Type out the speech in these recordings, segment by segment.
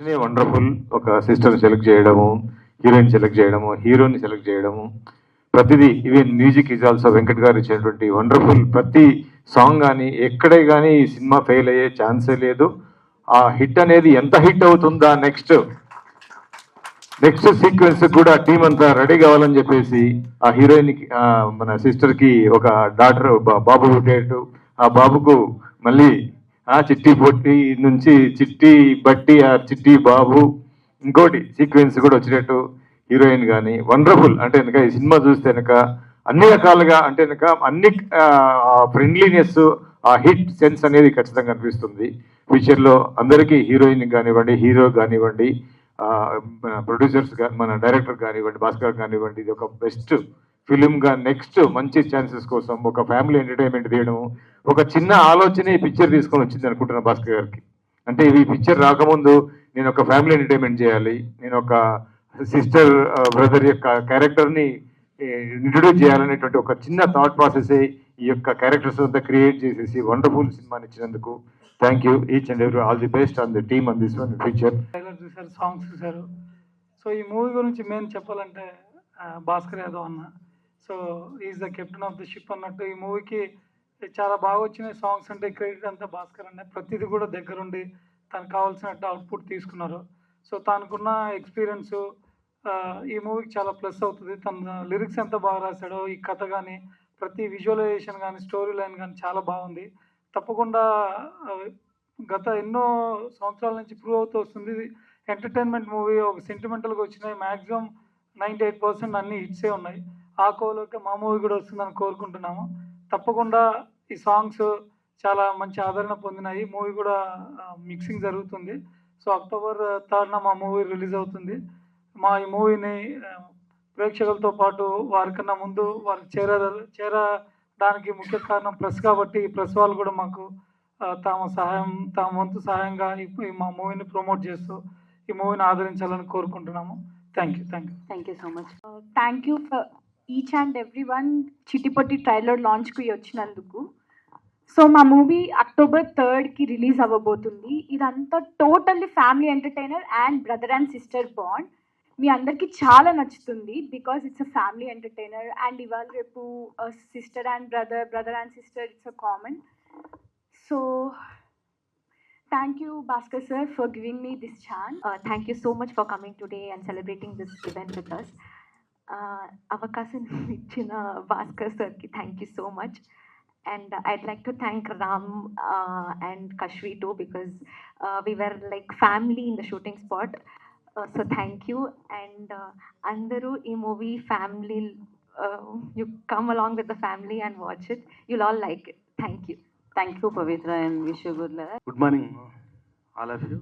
Wonderful. ఒక sister select చేయడము, heroine select చేయడము, హీరోని సెలెక్ట్ చేయడము, ప్రతిదీ even music is also Venkat గారు ఇచ్చినటువంటి వండర్ఫుల్. ప్రతి సాంగ్ కానీ ఎక్కడే కానీ ఈ సినిమా ఫెయిల్ అయ్యే ఛాన్సే లేదు. ఆ హిట్ అనేది ఎంత హిట్ అవుతుందా నెక్స్ట్ సీక్వెన్స్ కూడా టీం అంతా రెడీ కావాలని చెప్పేసి ఆ హీరోయిన్ కి మన సిస్టర్ కి ఒక డాక్టర్ బాబు పుట్టేట్టు, ఆ బాబుకు మళ్ళీ ఆ చిట్టి పొట్టి నుంచి చిట్టి బట్టి ఆ చిట్టి బాబు ఇంకోటి సీక్వెన్స్ కూడా వచ్చినట్టు హీరోయిన్ కానీ వండర్ఫుల్. అంటే కనుక ఈ సినిమా చూస్తే కనుక అన్ని రకాలుగా అంటే కనుక అన్ని ఫ్రెండ్లీనెస్, ఆ హిట్ సెన్స్ అనేది ఖచ్చితంగా అనిపిస్తుంది. ఫ్యూచర్లో అందరికీ హీరోయిన్ కానివ్వండి, హీరో కానివ్వండి, ప్రొడ్యూసర్స్ మన డైరెక్టర్ కానివ్వండి, భాస్కర్ కానివ్వండి, ఇది ఒక బెస్ట్ ఫిలింగా నెక్స్ట్ మంచి ఛాన్సెస్ కోసం ఒక ఫ్యామిలీ ఎంటర్టైన్మెంట్ తీయడం, ఒక చిన్న ఆలోచన ఈ పిక్చర్ తీసుకొని వచ్చింది అనుకుంటున్నా భాస్కర్ గారికి. అంటే ఈ పిక్చర్ రాకముందు నేను ఒక ఫ్యామిలీ ఎంటర్టైన్మెంట్ చేయాలి, నేను ఒక సిస్టర్ బ్రదర్ యొక్క క్యారెక్టర్ని ఇంట్రొడ్యూస్ చేయాలనేటువంటి ఒక చిన్న థాట్ ప్రాసెస్ ఈ యొక్క క్యారెక్టర్స్ అంతా క్రియేట్ చేసేసి వండర్ఫుల్ సినిమాని ఇచ్చినందుకు thank you each and every, all the best on the team on this one future. Trailer చూసారు, సాంగ్స్ చూసారు. సో ఈ మూవీ గురించి మెయిన్ చెప్పాలంటే భాస్కర్ యాదవ్ అన్న, so is the captain of the ship అన్నట్టు ఈ మూవీకి చాలా బాగా వచ్చినాయి. సాంగ్స్ అంటే క్రెడిట్ అంతా భాస్కర్ అన్న, ప్రతిదీ కూడా దగ్గరుండి తనకు కావాల్సినట్టు అవుట్పుట్ తీసుకున్నారు. సో తనకున్న ఎక్స్పీరియన్స్ ఈ మూవీకి చాలా ప్లస్ అవుతుంది. తన లిరిక్స్ ఎంత బాగా రాశాడో, ఈ కథ కానీ ప్రతి విజువలైజేషన్ కానీ స్టోరీ లైన్ కానీ చాలా బాగుంది. తప్పకుండా గత ఎన్నో సంవత్సరాల నుంచి ప్రూవ్ అవుతూ వస్తుంది. ఎంటర్టైన్మెంట్ మూవీ, ఒక సెంటిమెంటల్గా వచ్చినాయి. మ్యాక్సిమం 98% అన్ని హిట్సే ఉన్నాయి. ఆ కోలోకి మా మూవీ కూడా వస్తుందని కోరుకుంటున్నాము. తప్పకుండా ఈ సాంగ్స్ చాలా మంచి ఆదరణ పొందినాయి. మూవీ కూడా మిక్సింగ్ జరుగుతుంది. సో October 3rd మా మూవీ రిలీజ్ అవుతుంది. మా ఈ మూవీని ప్రేక్షకులతో పాటు వారికన్నా ముందు వారికి చేరడానికి ముఖ్య కారణం ప్రెస్ కాబట్టి ఈ ప్రెస్ వాళ్ళు కూడా మాకు తమ వంతు సహాయంగా మా మూవీని ప్రమోట్ చేస్తూ ఈ మూవీని ఆదరించాలని కోరుకుంటున్నాము. Thank you so much. Thank you for each and every one Chittipotti trailer లాంచ్కి వచ్చినందుకు. సో మా మూవీ October 3rd రిలీజ్ అవ్వబోతుంది. ఇదంతా totally family entertainer and brother and sister bond. మీ అందరికీ చాలా నచ్చుతుంది because it's a family entertainer and ఇవాళ రేపు sister and brother and sister it's a common. So thank you Bhaskar sir for giving me this chance. Thank you so much for coming today and celebrating this event with us. Avakasam ichina Bhaskar sir ki thank you so much, and I'd like to thank Ram and Kashvi too because we were like family in the shooting spot. So thank you, and andaru ee movie family, you come along with the family and watch it, you'll all like it. Thank you. Thank you Pavitra and wish you good luck. Good morning all of you.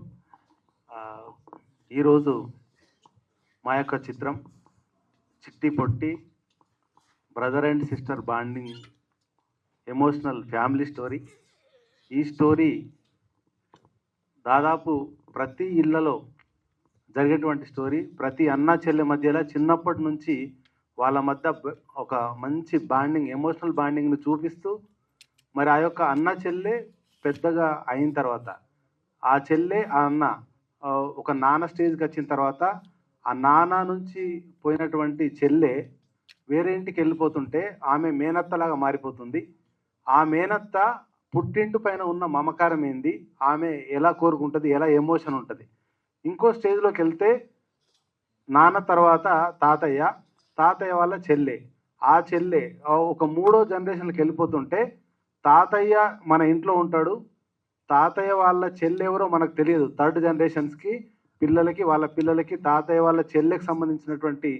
ఈరోజు మా యొక్క చిత్రం Chitti Potti brother and sister bonding emotional family story. ఈ story దాదాపు ప్రతి ఇళ్లలో జరిగేటువంటి story. ప్రతి అన్న చెల్లె మధ్యలో చిన్నప్పటి నుంచి వాళ్ళ మధ్య ఒక మంచి బాండింగ్, ఎమోషనల్ బాండింగ్ను చూపిస్తూ మరి ఆ యొక్క అన్న చెల్లె పెద్దగా అయిన తర్వాత ఆ చెల్లె ఆ అన్న ఒక నాన్న స్టేజ్కి వచ్చిన తర్వాత ఆ నాన్న నుంచి పోయినటువంటి చెల్లె వేరే ఇంటికి వెళ్ళిపోతుంటే ఆమె మేనత్తలాగా మారిపోతుంది. ఆ మేనత్త పుట్టింటి పైన ఉన్న మమకారం ఏంది, ఆమె ఎలా కోరుకుంటుంది, ఎలా ఎమోషన్ ఉంటుంది. ఇంకో స్టేజ్లోకి వెళ్తే నాన్న తర్వాత తాతయ్య వాళ్ళ చెల్లె, ఆ చెల్లె ఒక 3వ జనరేషన్కి వెళ్ళిపోతుంటే తాతయ్య మన ఇంట్లో ఉంటాడు, తాతయ్య వాళ్ళ చెల్లె ఎవరో మనకు తెలియదు. 3rd జనరేషన్స్కి వాళ్ళ పిల్లలకి తాతయ్య వాళ్ళ చెల్లెకి సంబంధించినటువంటి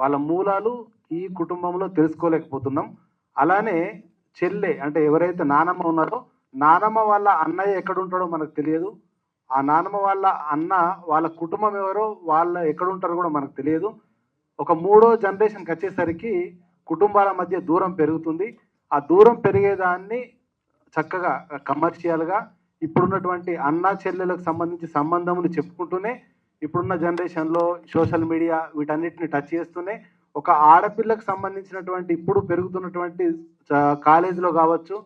వాళ్ళ మూలాలు ఈ కుటుంబంలో తెలుసుకోలేకపోతున్నాం. అలానే చెల్లె అంటే ఎవరైతే నానమ్మ ఉన్నారో నానమ్మ వాళ్ళ అన్నయ్య ఎక్కడ ఉంటాడో మనకు తెలియదు. ఆ నానమ్మ వాళ్ళ అన్న వాళ్ళ కుటుంబం ఎవరో వాళ్ళ ఎక్కడ ఉంటారో కూడా మనకు తెలియదు. ఒక 3వ జనరేషన్కి వచ్చేసరికి కుటుంబాల మధ్య దూరం పెరుగుతుంది. ఆ దూరం పెరిగేదాన్ని చక్కగా కమర్షియల్గా ఇప్పుడున్నటువంటి అన్న చెల్లెలకు సంబంధించి సంబంధములు చెప్పుకుంటూనే ఇప్పుడున్న జనరేషన్లో సోషల్ మీడియా వీటన్నిటిని టచ్ చేస్తూనే ఒక ఆడపిల్లకు సంబంధించినటువంటి ఇప్పుడు పెరుగుతున్నటువంటి కాలేజీలో కావచ్చు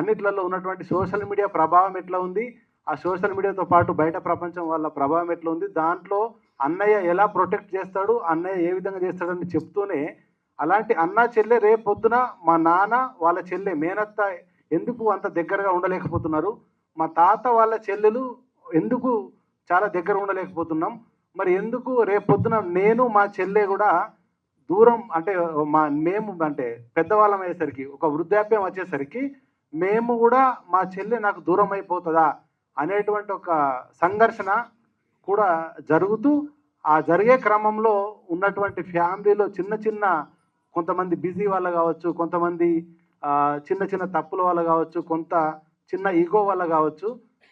అన్నిట్లలో ఉన్నటువంటి సోషల్ మీడియా ప్రభావం ఎట్లా ఉంది, ఆ సోషల్ మీడియాతో పాటు బయట ప్రపంచం వాళ్ళ ప్రభావం ఎట్లా ఉంది, దాంట్లో అన్నయ్య ఎలా ప్రొటెక్ట్ చేస్తాడు, అన్నయ్య ఏ విధంగా చేస్తాడని చెప్తూనే అలాంటి అన్న చెల్లె రేపు పొద్దున మా నాన్న వాళ్ళ చెల్లె మేనత్త ఎందుకు అంత దగ్గరగా ఉండలేకపోతున్నారు, మా తాత వాళ్ళ చెల్లెలు ఎందుకు చాలా దగ్గర ఉండలేకపోతున్నాం, మరి ఎందుకు రేపు పొద్దున నేను మా చెల్లె కూడా దూరం అంటే మేము అంటే పెద్దవాళ్ళం అయ్యేసరికి ఒక వృద్ధాప్యం వచ్చేసరికి మేము కూడా మా చెల్లె నాకు దూరం అయిపోతుందా అనేటువంటి ఒక సంఘర్షణ కూడా జరుగుతూ ఆ జరిగే క్రమంలో ఉన్నటువంటి ఫ్యామిలీలో చిన్న చిన్న కొంతమంది బిజీ వల్ల కావచ్చు, కొంతమంది చిన్న చిన్న తప్పుల వల్ల కావచ్చు, కొంత చిన్న ఈగో వల్ల కావచ్చు,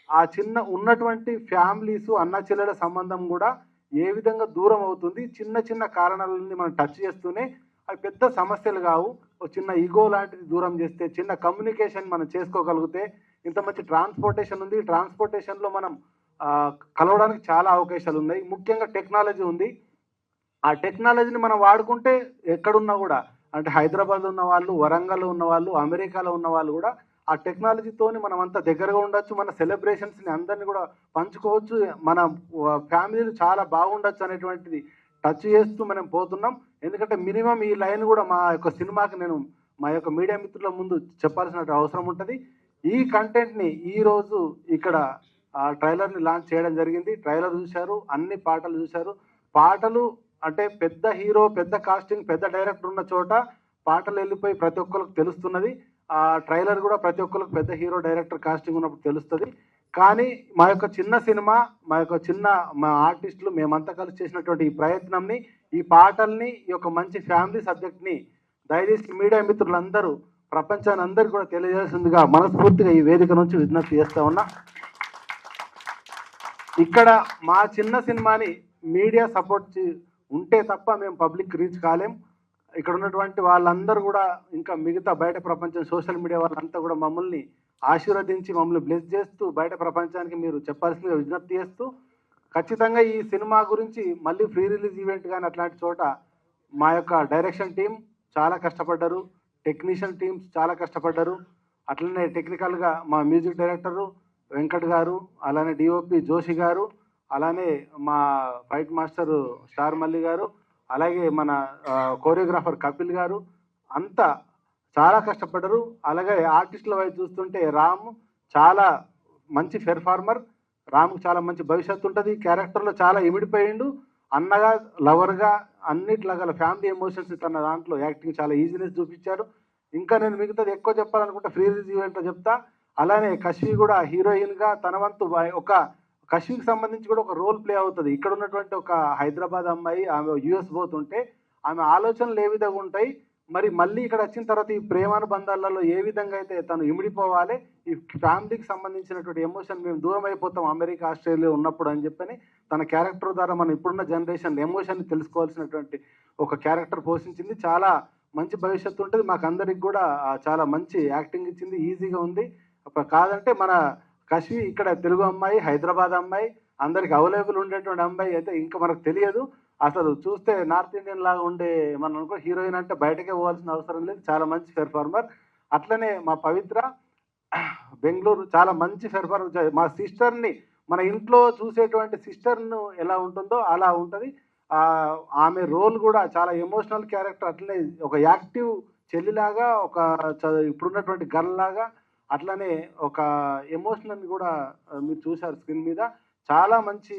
ఆ చిన్న ఉన్నటువంటి ఫ్యామిలీస్ అన్న చెల్లెల సంబంధం కూడా ఏ విధంగా దూరం అవుతుంది. చిన్న చిన్న కారణాలని మనం టచ్ చేస్తూనే అవి పెద్ద సమస్యలు కావు. ఒక చిన్న ఈగో లాంటిది దూరం చేస్తే, చిన్న కమ్యూనికేషన్ మనం చేసుకోగలిగితే, ఇంత మంచి ట్రాన్స్పోర్టేషన్ ఉంది, ట్రాన్స్పోర్టేషన్లో మనం కలవడానికి చాలా అవకాశాలు ఉన్నాయి. ముఖ్యంగా టెక్నాలజీ ఉంది. ఆ టెక్నాలజీని మనం వాడుకుంటే ఎక్కడున్నా కూడా, అంటే హైదరాబాద్లో ఉన్న వాళ్ళు, వరంగల్లో ఉన్న వాళ్ళు, అమెరికాలో ఉన్న వాళ్ళు కూడా ఆ టెక్నాలజీతోని మనం అంతా దగ్గరగా ఉండొచ్చు. మన సెలబ్రేషన్స్ని అందరినీ కూడా పంచుకోవచ్చు, మన ఫ్యామిలీలు చాలా బాగుండొచ్చు అనేటువంటిది టచ్ చేస్తూ మనం పోతున్నాం. ఎందుకంటే మినిమం ఈ లైన్ కూడా మా యొక్క సినిమాకి నేను మా యొక్క మీడియా మిత్రుల ముందు చెప్పాల్సిన అవసరం ఉంటుంది. ఈ కంటెంట్ని ఈరోజు ఇక్కడ ట్రైలర్ని లాంచ్ చేయడం జరిగింది. ట్రైలర్ చూశారు, అన్ని పాటలు చూశారు. పాటలు అంటే పెద్ద హీరో, పెద్ద కాస్టింగ్, పెద్ద డైరెక్టర్ ఉన్న చోట పాటలు వెళ్ళిపోయి ప్రతి ఒక్కరికి తెలుస్తున్నది. ఆ ట్రైలర్ కూడా ప్రతి ఒక్కరికి పెద్ద హీరో, డైరెక్టర్ కాస్టింగ్ ఉన్నప్పుడు తెలుస్తుంది. కానీ మా యొక్క చిన్న సినిమా, మా ఆర్టిస్టులు మేమంతా కలిసి చేసినటువంటి ఈ ప్రయత్నంని, ఈ పాటల్ని, ఈ యొక్క మంచి ఫ్యామిలీ సబ్జెక్ట్ని దయచేసి మీడియా మిత్రులందరూ ప్రపంచాన్ని అందరికీ కూడా తెలియజేసిందిగా మనస్ఫూర్తిగా ఈ వేదిక నుంచి విజ్ఞప్తి చేస్తా ఉన్నా. ఇక్కడ మా చిన్న సినిమాని మీడియా సపోర్ట్ ఉంటే తప్ప మేము పబ్లిక్ రీచ్ కాలేం. ఇక్కడ ఉన్నటువంటి వాళ్ళందరూ కూడా, ఇంకా మిగతా బయట ప్రపంచం సోషల్ మీడియా వాళ్ళంతా కూడా మమ్మల్ని ఆశీర్వదించి మమ్మల్ని బ్లెస్ చేస్తూ బయట ప్రపంచానికి మీరు చెప్పాల్సిందిగా విజ్ఞప్తి చేస్తూ, ఖచ్చితంగా ఈ సినిమా గురించి మళ్ళీ ఫ్రీ రిలీజ్ ఈవెంట్ కానీ అట్లాంటి చోట మా యొక్క డైరెక్షన్ టీం చాలా కష్టపడ్డారు, టెక్నీషియన్ టీమ్స్ చాలా కష్టపడ్డారు. అట్లనే టెక్నికల్గా మా మ్యూజిక్ డైరెక్టరు వెంకట్ గారు, అలానే డిఓపి జోషి గారు, అలానే మా ఫైట్ మాస్టర్ స్టార్ మల్లి గారు, అలాగే మన కోరియోగ్రాఫర్ కపిల్ గారు అంతా చాలా కష్టపడ్డారు. అలాగే ఆర్టిస్టుల వైపు చూస్తుంటే రామ్ చాలా మంచి పెర్ఫార్మర్, రామ్కి చాలా మంచి భవిష్యత్తు ఉంటుంది. క్యారెక్టర్లో చాలా ఇమిడిపోయిండు, అన్నగా, లవర్గా, అన్నిట్లాగా ఫ్యామిలీ ఎమోషన్స్ తన దాంట్లో యాక్టింగ్ చాలా ఈజీనెస్ చూపించారు. ఇంకా నేను మిగతాది ఎక్కువ చెప్పాలనుకుంటే ఫ్రీ రిలీజ్ ఈవెంట్లో చెప్తా. అలానే కశ్వి కూడా హీరోయిన్గా తన వంతు ఒక కశ్వికి సంబంధించి కూడా ఒక రోల్ ప్లే అవుతుంది. ఇక్కడ ఉన్నటువంటి ఒక హైదరాబాద్ అమ్మాయి, ఆమె యూఎస్ పోతుంటే ఆమె ఆలోచనలు ఏ విధంగా ఉంటాయి, మరి మళ్ళీ ఇక్కడ వచ్చిన తర్వాత ఈ ప్రేమానుబంధాలలో ఏ విధంగా అయితే తను ఇమిడిపోవాలి, ఈ ఫ్యామిలీకి సంబంధించినటువంటి ఎమోషన్ మేము దూరం అయిపోతాం అమెరికా, ఆస్ట్రేలియా ఉన్నప్పుడు అని చెప్పని తన క్యారెక్టర్ ద్వారా మనం ఇప్పుడున్న జనరేషన్ ఎమోషన్ని తెలుసుకోవాల్సినటువంటి ఒక క్యారెక్టర్ పోషించింది. చాలా మంచి భవిష్యత్తు ఉంటుంది. మాకు అందరికి కూడా చాలా మంచి యాక్టింగ్ ఇచ్చింది, ఈజీగా ఉంది. కాదంటే మన కశ్వి ఇక్కడ తెలుగు అమ్మాయి, హైదరాబాద్ అమ్మాయి, అందరికి అవైలబుల్ ఉండేటువంటి అమ్మాయి అయితే ఇంకా మనకు తెలియదు. అసలు చూస్తే నార్త్ ఇండియన్ లాగా ఉండే మనం అనుకో హీరోయిన్ అంటే బయటకే పోవాల్సిన అవసరం లేదు, చాలా మంచి పెర్ఫార్మర్. అట్లనే మా పవిత్ర బెంగళూరు చాలా మంచి పెర్ఫార్మర్. మా సిస్టర్ని మన ఇంట్లో చూసేటువంటి సిస్టర్ను ఎలా ఉంటుందో అలా ఉంటుంది. ఆమె రోల్ కూడా చాలా ఎమోషనల్ క్యారెక్టర్. అట్లనే ఒక యాక్టివ్ చెల్లిలాగా, ఒక ఇప్పుడున్నటువంటి గర్ల్ లాగా, అట్లనే ఒక ఎమోషనల్ కూడా మీరు చూశారు స్క్రీన్ మీద. చాలా మంచి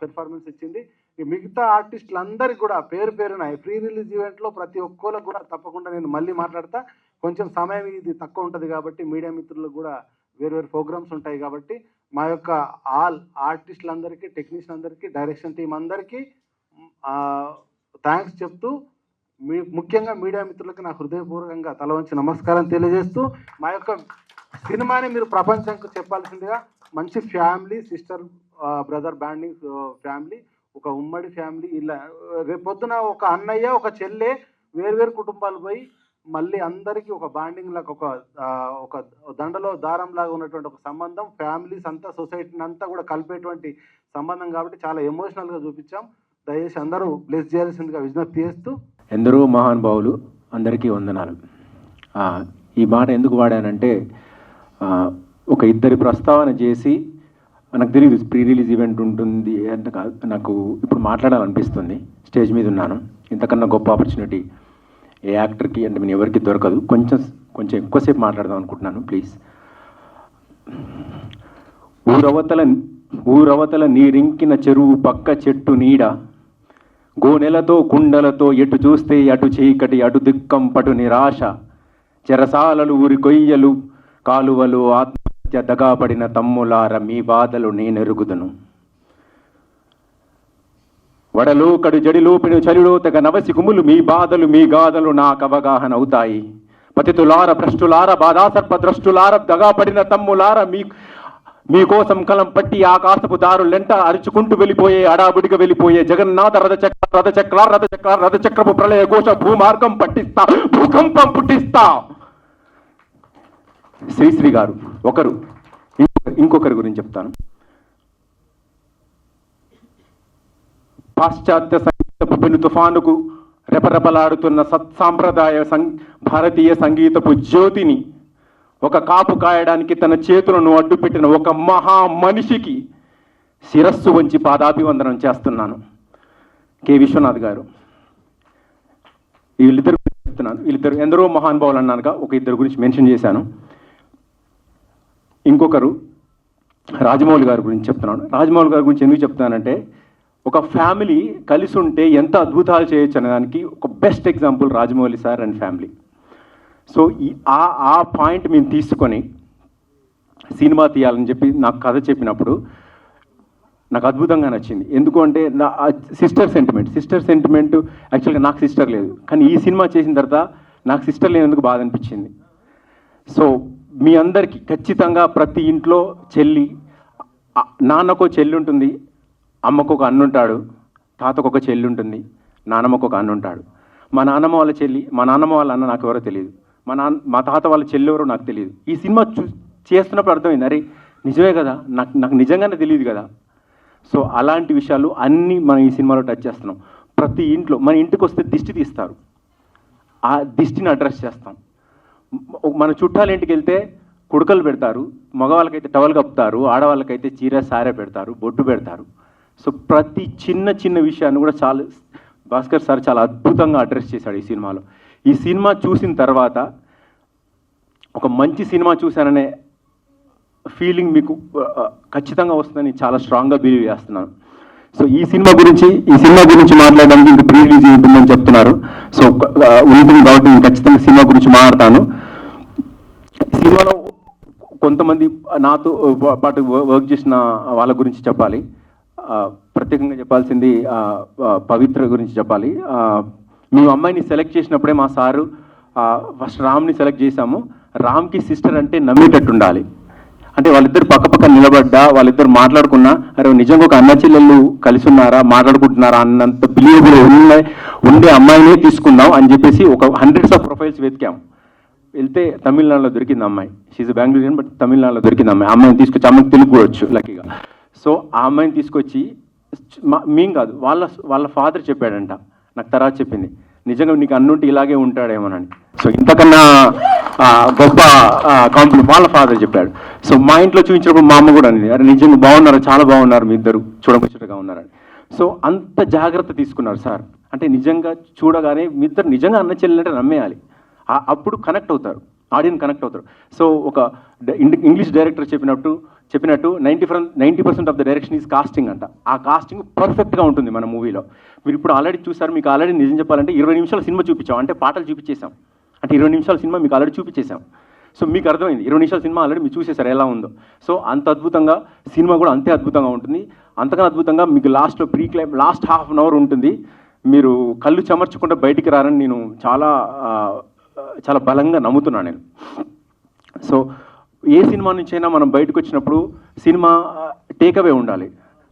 పెర్ఫార్మెన్స్ ఇచ్చింది. ఈ మిగతా ఆర్టిస్టులందరికీ కూడా పేరు పేరున ఫ్రీ రిలీజ్ ఈవెంట్లో ప్రతి ఒక్కరికి కూడా తప్పకుండా నేను మళ్ళీ మాట్లాడతా. కొంచెం సమయం ఇది తక్కువ ఉంటుంది కాబట్టి మీడియా మిత్రులకు కూడా వేరు ప్రోగ్రామ్స్ ఉంటాయి కాబట్టి మా యొక్క ఆల్ ఆర్టిస్టులందరికీ, టెక్నీషియన్ అందరికీ, డైరెక్షన్ టీం అందరికీ థ్యాంక్స్ చెప్తూ, ముఖ్యంగా మీడియా మిత్రులకి నా హృదయపూర్వకంగా తల వంచి నమస్కారం తెలియజేస్తూ, మా యొక్క సినిమాని మీరు ప్రపంచానికి చెప్పాల్సిందిగా, మంచి family, sister brother bonding family, ఒక ఉమ్మడి ఫ్యామిలీ. ఇలా రేపొద్దున ఒక అన్నయ్య, ఒక చెల్లె వేరు కుటుంబాలు పోయి మళ్ళీ అందరికీ ఒక బాండింగ్ లాగా, ఒక దండలో దారం లాగా ఉన్నటువంటి ఒక సంబంధం, ఫ్యామిలీస్ అంతా, సొసైటీని అంతా కూడా కలిపేటువంటి సంబంధం కాబట్టి చాలా ఎమోషనల్గా చూపించాం. దయచేసి అందరూ బ్లెస్ చేయాల్సిందిగా విజ్ఞప్తి చేస్తూ, ఎందరో మహానుభావులు, అందరికీ వందనాలు. ఈ మాట ఎందుకు వాడానంటే, ఒక ఇద్దరి ప్రస్తావన చేసి నాకు తెలియదు ప్రీ రిలీజ్ ఈవెంట్ ఉంటుంది అంటే నాకు ఇప్పుడు మాట్లాడాలనిపిస్తుంది. స్టేజ్ మీద ఉన్నాను. ఇంతకన్నా గొప్ప ఆపర్చునిటీ ఏ యాక్టర్కి అంటే నేను ఎవరికి దొరకదు. కొంచెం ఎక్కువసేపు మాట్లాడదాం అనుకుంటున్నాను. ప్లీజ్. ఊరవతల నీరింకిన చెరువు పక్క చెట్టు నీడ, గోనెలతో కుండలతో ఎటు చూస్తే అటు చీకటి అటు దిక్కం పటు నిరాశ, చెరసాలలు ఊరి కొయ్యలు కాలువలు ఆత్మహత్య దగాపడిన తమ్ములార మీ బాధలు నేనెరుగుదును. వడలో కడు జడిలోపిన చలిలో తెగ నవసి కుములు మీ బాధలు మీ గాథలు నాకు అవగాహన అవుతాయి. పతితులార భ్రష్టులార బాధాసర్ప ద్రష్టులార దగాపడిన తమ్ములార మీకోసం కలం పట్టి ఆకాశపు దారులెంట అరుచుకుంటూ వెళ్ళిపోయే అడాబుడిగా వెళ్ళిపోయే జగన్నాథ రథచక్రపు ప్రళయ ఘోష భూమార్గం పట్టిస్తా, భూకంపం పుట్టిస్తా. శ్రీశ్రీ గారు ఒకరు. ఇంకొకరి గురించి చెప్తాను. పాశ్చాత్య సంగీతపు పెను తుఫానుకు రెపరెపలాడుతున్న సత్సాంప్రదాయ భారతీయ సంగీతపు జ్యోతిని ఒక కాపు కాయడానికి తన చేతులను అడ్డుపెట్టిన ఒక మహా మనిషికి శిరస్సు వంచి పాదాభివందనం చేస్తున్నాను. కె విశ్వనాథ్ గారు. వీళ్ళిద్దరు చెప్తున్నాను. వీళ్ళిద్దరు ఎందరో మహానుభావులు అన్నానుగా ఒక ఇద్దరు గురించి మెన్షన్ చేశాను. ఇంకొకరు రాజమౌళి గారి గురించి చెప్తున్నాను. రాజమౌళి గారి గురించి ఎందుకు చెప్తున్నానంటే ఒక ఫ్యామిలీ కలిసి ఉంటే ఎంత అద్భుతాలు చేయొచ్చు అనేదానికి ఒక best example Rajamouli sir and family. So ఆ పాయింట్ మేము తీసుకొని సినిమా తీయాలని చెప్పి నాకు కథ చెప్పినప్పుడు నాకు అద్భుతంగా నచ్చింది. ఎందుకు అంటే నా సిస్టర్ సెంటిమెంట్ యాక్చువల్గా నాకు సిస్టర్ లేదు, కానీ ఈ సినిమా చేసిన తర్వాత నాకు సిస్టర్ లేనందుకు బాధ అనిపించింది. సో మీ అందరికీ ఖచ్చితంగా ప్రతి ఇంట్లో నాన్నకు చెల్లి ఉంటుంది, అమ్మకు ఒక అన్న ఉంటాడు, తాతకు ఒక చెల్లి ఉంటుంది, నాన్నమ్మకు ఒక అన్న ఉంటాడు. మా నాన్నమ్మ వాళ్ళ చెల్లి, మా నాన్నమ్మ వాళ్ళ అన్న నాకు ఎవరో తెలియదు, మా తాత వాళ్ళ చెల్లి ఎవరో నాకు తెలియదు. ఈ సినిమా చేస్తున్నప్పుడు అర్థమైంది, అరే నిజమే కదా, నాకు నిజంగానే తెలియదు కదా. సో అలాంటి విషయాలు అన్నీ మనం ఈ సినిమాలో టచ్ చేస్తున్నాం. ప్రతి ఇంట్లో మన ఇంటికి వస్తే దిష్టి తీస్తారు, ఆ దిష్టిని అడ్రస్ చేస్తాం. మన చుట్టాల ఇంటికి వెళ్తే కుడకలు పెడతారు, మగవాళ్ళకైతే టవల్ కప్పుతారు, ఆడవాళ్ళకైతే చీర సారే పెడతారు, బొట్టు పెడతారు. సో ప్రతి చిన్న విషయాన్ని కూడా భాస్కర్ సార్ చాలా అద్భుతంగా అడ్రస్ చేశాడు ఈ సినిమాలో. ఈ సినిమా చూసిన తర్వాత ఒక మంచి సినిమా చూశాననే ఫీలింగ్ మీకు ఖచ్చితంగా వస్తుందని చాలా స్ట్రాంగ్గా బిలీవ్ చేస్తున్నాను. సో ఈ సినిమా గురించి మాట్లాడడానికి ఇంక ప్రీ రిలీజ్ ఉంటుందని చెప్తున్నారు. సో ఉంటుంది కాబట్టి నేను ఖచ్చితంగా సినిమా గురించి మాట్లాడతాను. సినిమాలో కొంతమంది నాతో పాటు వర్క్ చేసిన వాళ్ళ గురించి చెప్పాలి. ప్రత్యేకంగా చెప్పాల్సింది పవిత్ర గురించి చెప్పాలి. మేము అమ్మాయిని సెలెక్ట్ చేసినప్పుడే మా సారు ఫస్ట్ రామ్ని సెలెక్ట్ చేశాము. రామ్కి సిస్టర్ అంటే నమ్మేటట్టు ఉండాలి. అంటే వాళ్ళిద్దరు పక్క నిలబడ్డా, వాళ్ళిద్దరు మాట్లాడుకున్నా, అరే నిజంగా ఒక అన్న చెల్లెళ్ళు కలిసి ఉన్నారా, మాట్లాడుకుంటున్నారా అన్నంత బిలీవబుల్ ఉండే అమ్మాయినే తీసుకుందాం అని చెప్పేసి ఒక హండ్రెడ్స్ ఆఫ్ ప్రొఫైల్స్ వెతికాము. వెళ్తే తమిళనాడులో దొరికింది అమ్మాయి. షీజ్ బెంగళూరు, బట్ తమిళనాడులో దొరికింది అమ్మాయిని తీసుకొచ్చి, అమ్మాయిని తెలుగు కూడా వచ్చు లక్కీగా. సో ఆ అమ్మాయిని తీసుకొచ్చి మేం కాదు, వాళ్ళ ఫాదర్ చెప్పాడంట, నాకు తర్వాత చెప్పింది, నిజంగా నీకు అన్నుంటే ఇలాగే ఉంటాడేమోనని. సో ఇంతకన్నా గొప్ప కాంప్లిమెంట్ వాళ్ళ ఫాదర్ చెప్పాడు. సో మా ఇంట్లో చూపించినప్పుడు మా అమ్మ కూడా అనేది, అరే నిజంగా బాగున్నారు, చాలా బాగున్నారు, మీ ఇద్దరు చూడముచ్చటగా ఉన్నారని. సో అంత జాగ్రత్త తీసుకున్నారు సార్. అంటే నిజంగా చూడగానే మీ ఇద్దరు నిజంగా అన్న చెల్లెలంటే నమ్మేయాలి, అప్పుడు కనెక్ట్ అవుతారు, ఆడియన్స్ కనెక్ట్ అవుతారు. సో ఒక ఇంగ్లీష్ డైరెక్టర్ చెప్పినట్టు 90% of the direction is casting అంట. ఆ కాస్టింగ్ పర్ఫెక్ట్గా ఉంటుంది మన మూవీలో. మీరు ఇప్పుడు ఆల్రెడీ చూసారు, మీకు ఆల్రెడీ నిజం చెప్పాలంటే 20 నిమిషాల సినిమా చూపించాం, అంటే పాటలు చూపించేసాం, అంటే 20 నిమిషాల సినిమా మీకు ఆల్రెడీ చూపించేసాం. సో మీకు అర్థమైంది 20 నిమిషాల సినిమా ఆల్రెడీ మీరు చూసేసారు ఎలా ఉందో. సో అంత అద్భుతంగా సినిమా కూడా అంతే అద్భుతంగా ఉంటుంది. అంతకన్నా అద్భుతంగా మీకు లాస్ట్ హాఫ్ అన్ అవర్ ఉంటుంది. మీరు కళ్ళు చెమర్చకుండా బయటికి రారని నేను చాలా బలంగా నమ్ముతున్నాను నేను. సో ఏ సినిమా నుంచైనా మనం బయటకు వచ్చినప్పుడు సినిమా టేక్అవే ఉండాలి.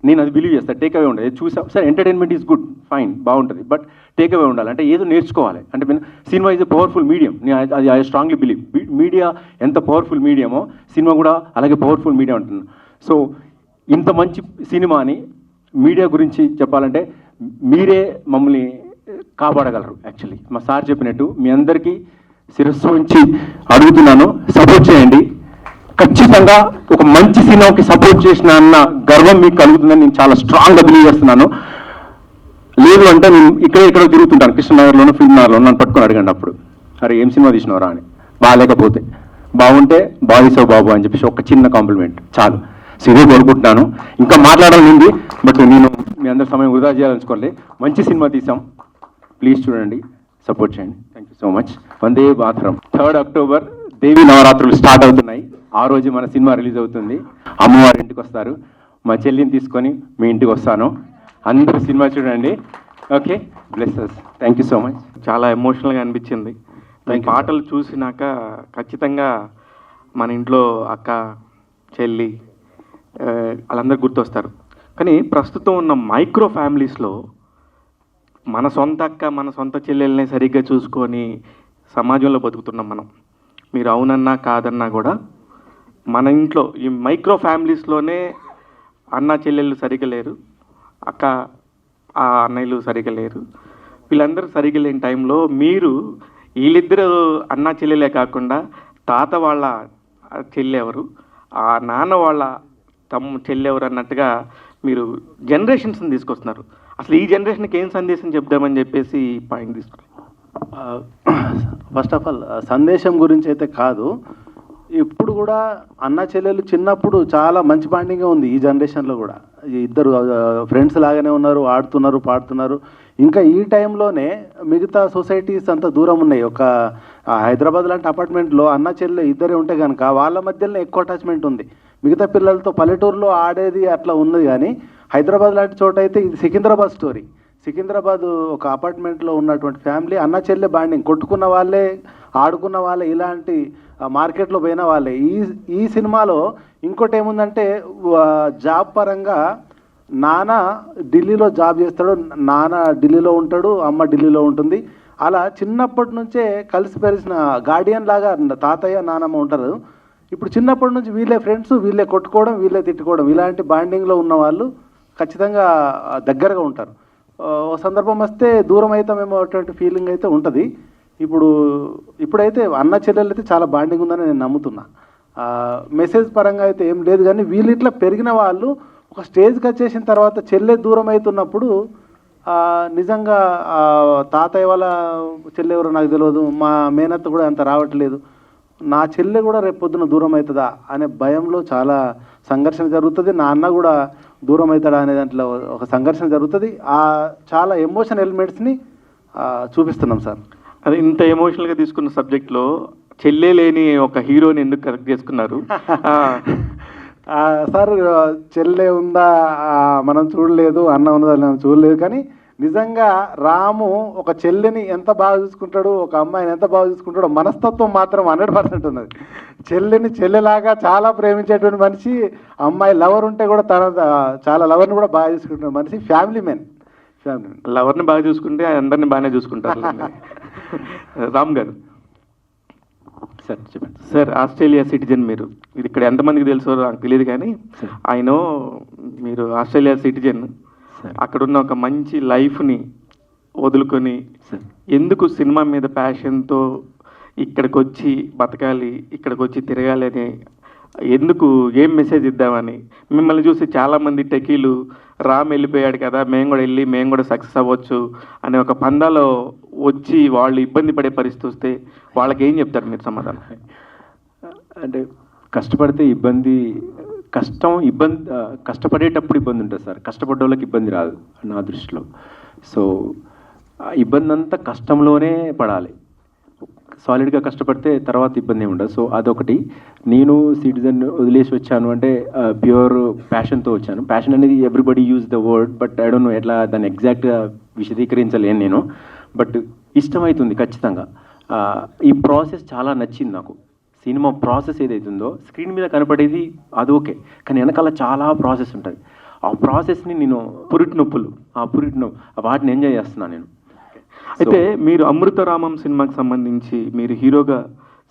నేను అది బిలీవ్ చేస్తాను, టేక్అవే ఉండాలి. చూసా sir, entertainment is good, fine, బాగుంటుంది, బట్ టేక్అవే ఉండాలి. అంటే ఏదో నేర్చుకోవాలి. అంటే cinema is a powerful medium. అది ఐ స్ట్రాంగ్లీ బిలీవ్. మీడియా ఎంత పవర్ఫుల్ మీడియమో సినిమా కూడా అలాగే పవర్ఫుల్ మీడియా ఉంటుంది. సో ఇంత మంచి సినిమాని మీడియా గురించి చెప్పాలంటే మీరే మమ్మల్ని కాపాడగలరు. యాక్చువల్లీ మా సార్ చెప్పినట్టు మీ అందరికీ శిరస్సు ఉంచి అడుగుతున్నాను, సపోర్ట్ చేయండి. ఖచ్చితంగా ఒక మంచి సినిమాకి సపోర్ట్ చేసిన అన్న గర్వం మీకు కలుగుతుందని నేను చాలా స్ట్రాంగ్గా బిలీవ్ చేస్తున్నాను. లేదు అంటే నేను ఇక్కడ తిరుగుతుంటాను, కృష్ణనగర్లోనూ ఫిల్మ్ నగర్లోనూ, నన్ను పట్టుకొని అడగండి అప్పుడు, అరే ఏం సినిమా తీసినవరా అని. బాగాలేకపోతే బాగుంటే బాగుసావు బాబు అని చెప్పేసి ఒక చిన్న కాంప్లిమెంట్ చాలు. సో ఇదే కోరుకుంటున్నాను. ఇంకా మాట్లాడాలి, బట్ నేను మీ అందరి సమయం వృధా చేయాలనుకోండి. మంచి సినిమా తీసాం, ప్లీజ్ చూడండి, సపోర్ట్ చేయండి. Thank you so much. Vande Mataram. 3rd October Devi నవరాత్రులు స్టార్ట్ అవుతున్నాయి. ఆ రోజు మన సినిమా రిలీజ్ అవుతుంది. అమ్మవారి ఇంటికి వస్తారు, మా చెల్లిని తీసుకొని మీ ఇంటికి వస్తాను. అందరూ సినిమా చూడండి. Okay, blesses. Thank you so much. చాలా ఎమోషనల్గా అనిపించింది. ఈ పాటలు చూసినాక ఖచ్చితంగా మన ఇంట్లో అక్క, చెల్లి వాళ్ళందరూ గుర్తొస్తారు. కానీ ప్రస్తుతం ఉన్న మైక్రో ఫ్యామిలీస్లో మన సొంత అక్క, మన సొంత చెల్లెల్ని సరిగ్గా చూసుకొని సమాజంలో బతుకుతున్నాం మనం. మీరు అవునన్నా కాదన్నా కూడా మన ఇంట్లో ఈ మైక్రో ఫ్యామిలీస్లోనే అన్న చెల్లెళ్ళు సరిగ్గా లేరు, అక్క అన్నయ్యలు సరిగ్గా లేరు. వీళ్ళందరూ సరిగ్గా లేని టైంలో మీరు వీళ్ళిద్దరు అన్న చెల్లెలే కాకుండా తాత వాళ్ళ చెల్లి ఎవరు, ఆ నాన్న వాళ్ళ చెల్లి ఎవరు అన్నట్టుగా మీరు జనరేషన్స్ని తీసుకొస్తున్నారు. అసలు ఈ జనరేషన్కి ఏం సందేశం చెప్దామని చెప్పేసి పాయింట్ తీసుకున్నాను. ఫస్ట్ ఆఫ్ ఆల్ సందేశం గురించి అయితే కాదు, ఇప్పుడు కూడా అన్న చెల్లెలు చిన్నప్పుడు చాలా మంచి బాండింగ్గా ఉంది. ఈ జనరేషన్లో కూడా ఇద్దరు ఫ్రెండ్స్ లాగానే ఉన్నారు, ఆడుతున్నారు, పాడుతున్నారు. ఇంకా ఈ టైంలోనే మిగతా సొసైటీస్ అంత దూరం ఉన్నాయి. ఒక హైదరాబాద్ లాంటి అపార్ట్మెంట్లో అన్న చెల్లె ఇద్దరే ఉంటే కనుక వాళ్ళ మధ్యలోనే ఎక్కువ అటాచ్మెంట్ ఉంది. మిగతా పిల్లలతో పల్లెటూరులో ఆడేది అట్లా ఉన్నది. కానీ హైదరాబాద్ లాంటి చోట అయితే ఇది సికింద్రాబాద్ స్టోరీ. సికింద్రాబాద్ ఒక అపార్ట్మెంట్లో ఉన్నటువంటి ఫ్యామిలీ అన్న చెల్లె బాండింగ్, కొట్టుకున్న వాళ్ళే, ఆడుకున్న వాళ్ళే, ఇలాంటి మార్కెట్లో పోయిన వాళ్ళే. ఈ సినిమాలో ఇంకోటి ఏముందంటే జాబ్ పరంగా నాన్న ఢిల్లీలో జాబ్ చేస్తాడు, నాన్న ఢిల్లీలో ఉంటాడు, అమ్మ ఢిల్లీలో ఉంటుంది. అలా చిన్నప్పటి నుంచే కలిసి పెరిసిన గార్డియన్ లాగా తాతయ్య నానమ్మ ఉంటారు. ఇప్పుడు చిన్నప్పటి నుంచి వీళ్ళే ఫ్రెండ్స్, వీళ్ళే కొట్టుకోవడం, వీళ్ళే తిట్టుకోవడం, ఇలాంటి బాండింగ్లో ఉన్న వాళ్ళు ఖచ్చితంగా దగ్గరగా ఉంటారు. ఒక సందర్భం వస్తే దూరం అవుతామేమో అటువంటి ఫీలింగ్ అయితే ఉంటుంది. ఇప్పుడైతే అన్న చెల్లెలు అయితే చాలా బాండింగ్ ఉందని నేను నమ్ముతున్నా. మెసేజ్ పరంగా అయితే ఏం లేదు. కానీ వీళ్ళు ఇట్లా పెరిగిన వాళ్ళు ఒక స్టేజ్కి వచ్చేసిన తర్వాత చెల్లె దూరం అవుతున్నప్పుడు నిజంగా తాతయ్య వాళ్ళ చెల్లె ఎవరో నాకు తెలియదు, మా మేనత్త కూడా అంత రావట్లేదు, నా చెల్లె కూడా రేపు పొద్దున దూరం అవుతుందా అనే భయంలో చాలా సంఘర్షణ జరుగుతుంది. నా అన్న కూడా దూరం అవుతాడా అనే దాంట్లో ఒక సంఘర్షణ జరుగుతుంది. చాలా ఎమోషన్ ఎలిమెంట్స్ని చూపిస్తున్నాం సార్. అది ఇంత ఎమోషనల్గా తీసుకున్న సబ్జెక్ట్లో చెల్లె లేని ఒక హీరోని ఎందుకు కరెక్ట్ చేసుకున్నారు సార్? చెల్లె ఉందా మనం చూడలేదు, అన్న ఉన్నదా మనం చూడలేదు. కానీ నిజంగా రాము ఒక చెల్లెని ఎంత బాగా చూసుకుంటాడు, ఒక అమ్మాయిని ఎంత బాగా చూసుకుంటాడో మనస్తత్వం మాత్రం 100% ఉన్నది. చెల్లెని చెల్లెలాగా చాలా ప్రేమించేటువంటి మనిషి, అమ్మాయి లవర్ ఉంటే కూడా చాలా లవర్ని కూడా బాగా చూసుకుంటున్న మనిషి, ఫ్యామిలీ మ్యాన్. లవర్ని బాగా చూసుకుంటే అందరిని బాగానే చూసుకుంటారు. రామ్ గారు సార్ చెప్పండి. సార్, ఆస్ట్రేలియా సిటిజన్ మీరు. ఇది ఇక్కడ ఎంతమందికి తెలుసో నాకు తెలియదు, కానీ ఆయన మీరు ఆస్ట్రేలియా సిటిజన్, అక్కడున్న ఒక మంచి లైఫ్ని వదులుకొని ఎందుకు సినిమా మీద ప్యాషన్తో ఇక్కడికి వచ్చి బతకాలి, ఇక్కడికి వచ్చి తిరగాలి అని, ఎందుకు ఏం మెసేజ్ ఇద్దామని మిమ్మల్ని చూసి చాలామంది టెకీలు రామ్ వెళ్ళిపోయాడు కదా, మేము కూడా సక్సెస్ అవ్వచ్చు అనే ఒక పందాలో వచ్చి వాళ్ళు ఇబ్బంది పడే పరిస్థితి వస్తే వాళ్ళకి ఏం చెప్తారు మీరు సమాధానం? అంటే కష్టపడితే కష్టపడేటప్పుడు ఇబ్బంది ఉంటుంది సార్, కష్టపడ్డ వాళ్ళకి ఇబ్బంది రాదు నా దృష్టిలో. సో ఇబ్బంది అంతా కష్టంలోనే పడాలి. సాలిడ్గా కష్టపడితే తర్వాత ఇబ్బంది ఏమి ఉండదు. సో అదొకటి. నేను సిటిజన్ వదిలేసి వచ్చాను అంటే ప్యూర్ ప్యాషన్తో వచ్చాను. ప్యాషన్ అనేది everybody use the word, but I don't know ఎట్లా దాన్ని ఎగ్జాక్ట్గా విశదీకరించలేను నేను. బట్ ఇష్టమవుతుంది ఖచ్చితంగా. ఈ ప్రాసెస్ చాలా నచ్చింది నాకు. సినిమా ప్రాసెస్ ఏదైతుందో స్క్రీన్ మీద కనపడేది అది ఓకే, కానీ వెనకాల చాలా ప్రాసెస్ ఉంటుంది. ఆ ప్రాసెస్ని నేను వాటిని ఎంజాయ్ చేస్తున్నాను నేను. అయితే మీరు అమృతరామం సినిమాకి సంబంధించి మీరు హీరోగా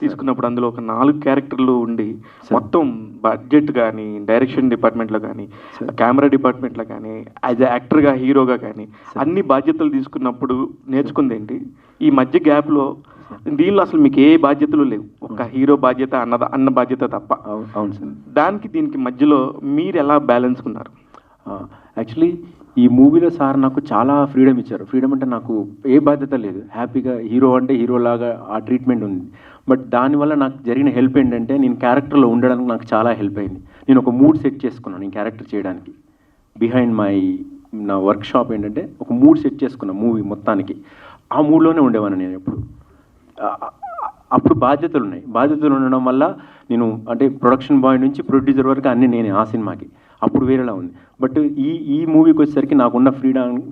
తీసుకున్నప్పుడు అందులో ఒక 4 క్యారెక్టర్లు ఉండి మొత్తం బడ్జెట్ కానీ, డైరెక్షన్ డిపార్ట్మెంట్లో కానీ, కెమెరా డిపార్ట్మెంట్లో కానీ, యాజ్ ఎ యాక్టర్గా హీరోగా కానీ అన్ని బాధ్యతలు తీసుకున్నప్పుడు నేర్చుకుంది ఏంటి? ఈ మధ్య గ్యాప్లో దీనిలో అసలు మీకు ఏ బాధ్యతలు లేవు, ఒక హీరో బాధ్యత అన్న బాధ్యత తప్ప. అవును సార్. దానికి దీనికి మధ్యలో మీరు ఎలా బ్యాలెన్స్ కున్నారు? యాక్చువల్లీ ఈ మూవీలో సార్ నాకు చాలా ఫ్రీడమ్ ఇచ్చారు. ఫ్రీడమ్ అంటే నాకు ఏ బాధ్యత లేదు, హ్యాపీగా హీరో అంటే హీరోలాగా ఆ ట్రీట్మెంట్ ఉంది. బట్ దానివల్ల నాకు జరిగిన హెల్ప్ ఏంటంటే నేను క్యారెక్టర్లో ఉండడానికి నాకు చాలా హెల్ప్ అయింది. నేను ఒక మూడ్ సెట్ చేసుకున్నాను ఈ క్యారెక్టర్ చేయడానికి. బిహైండ్ నా వర్క్ షాప్ ఏంటంటే ఒక మూడ్ సెట్ చేసుకున్నాను మూవీ మొత్తానికి. ఆ మూడ్లోనే ఉండేవాను నేను ఎప్పుడు. అప్పుడు బాధ్యతలు ఉన్నాయి. బాధ్యతలు ఉండడం వల్ల నేను అంటే ప్రొడక్షన్ బాయ్ నుంచి ప్రొడ్యూసర్ వరకు అన్నీ నేనే ఆ సినిమాకి. అప్పుడు వేరేలా ఉంది. బట్ ఈ మూవీకి వచ్చేసరికి నాకున్న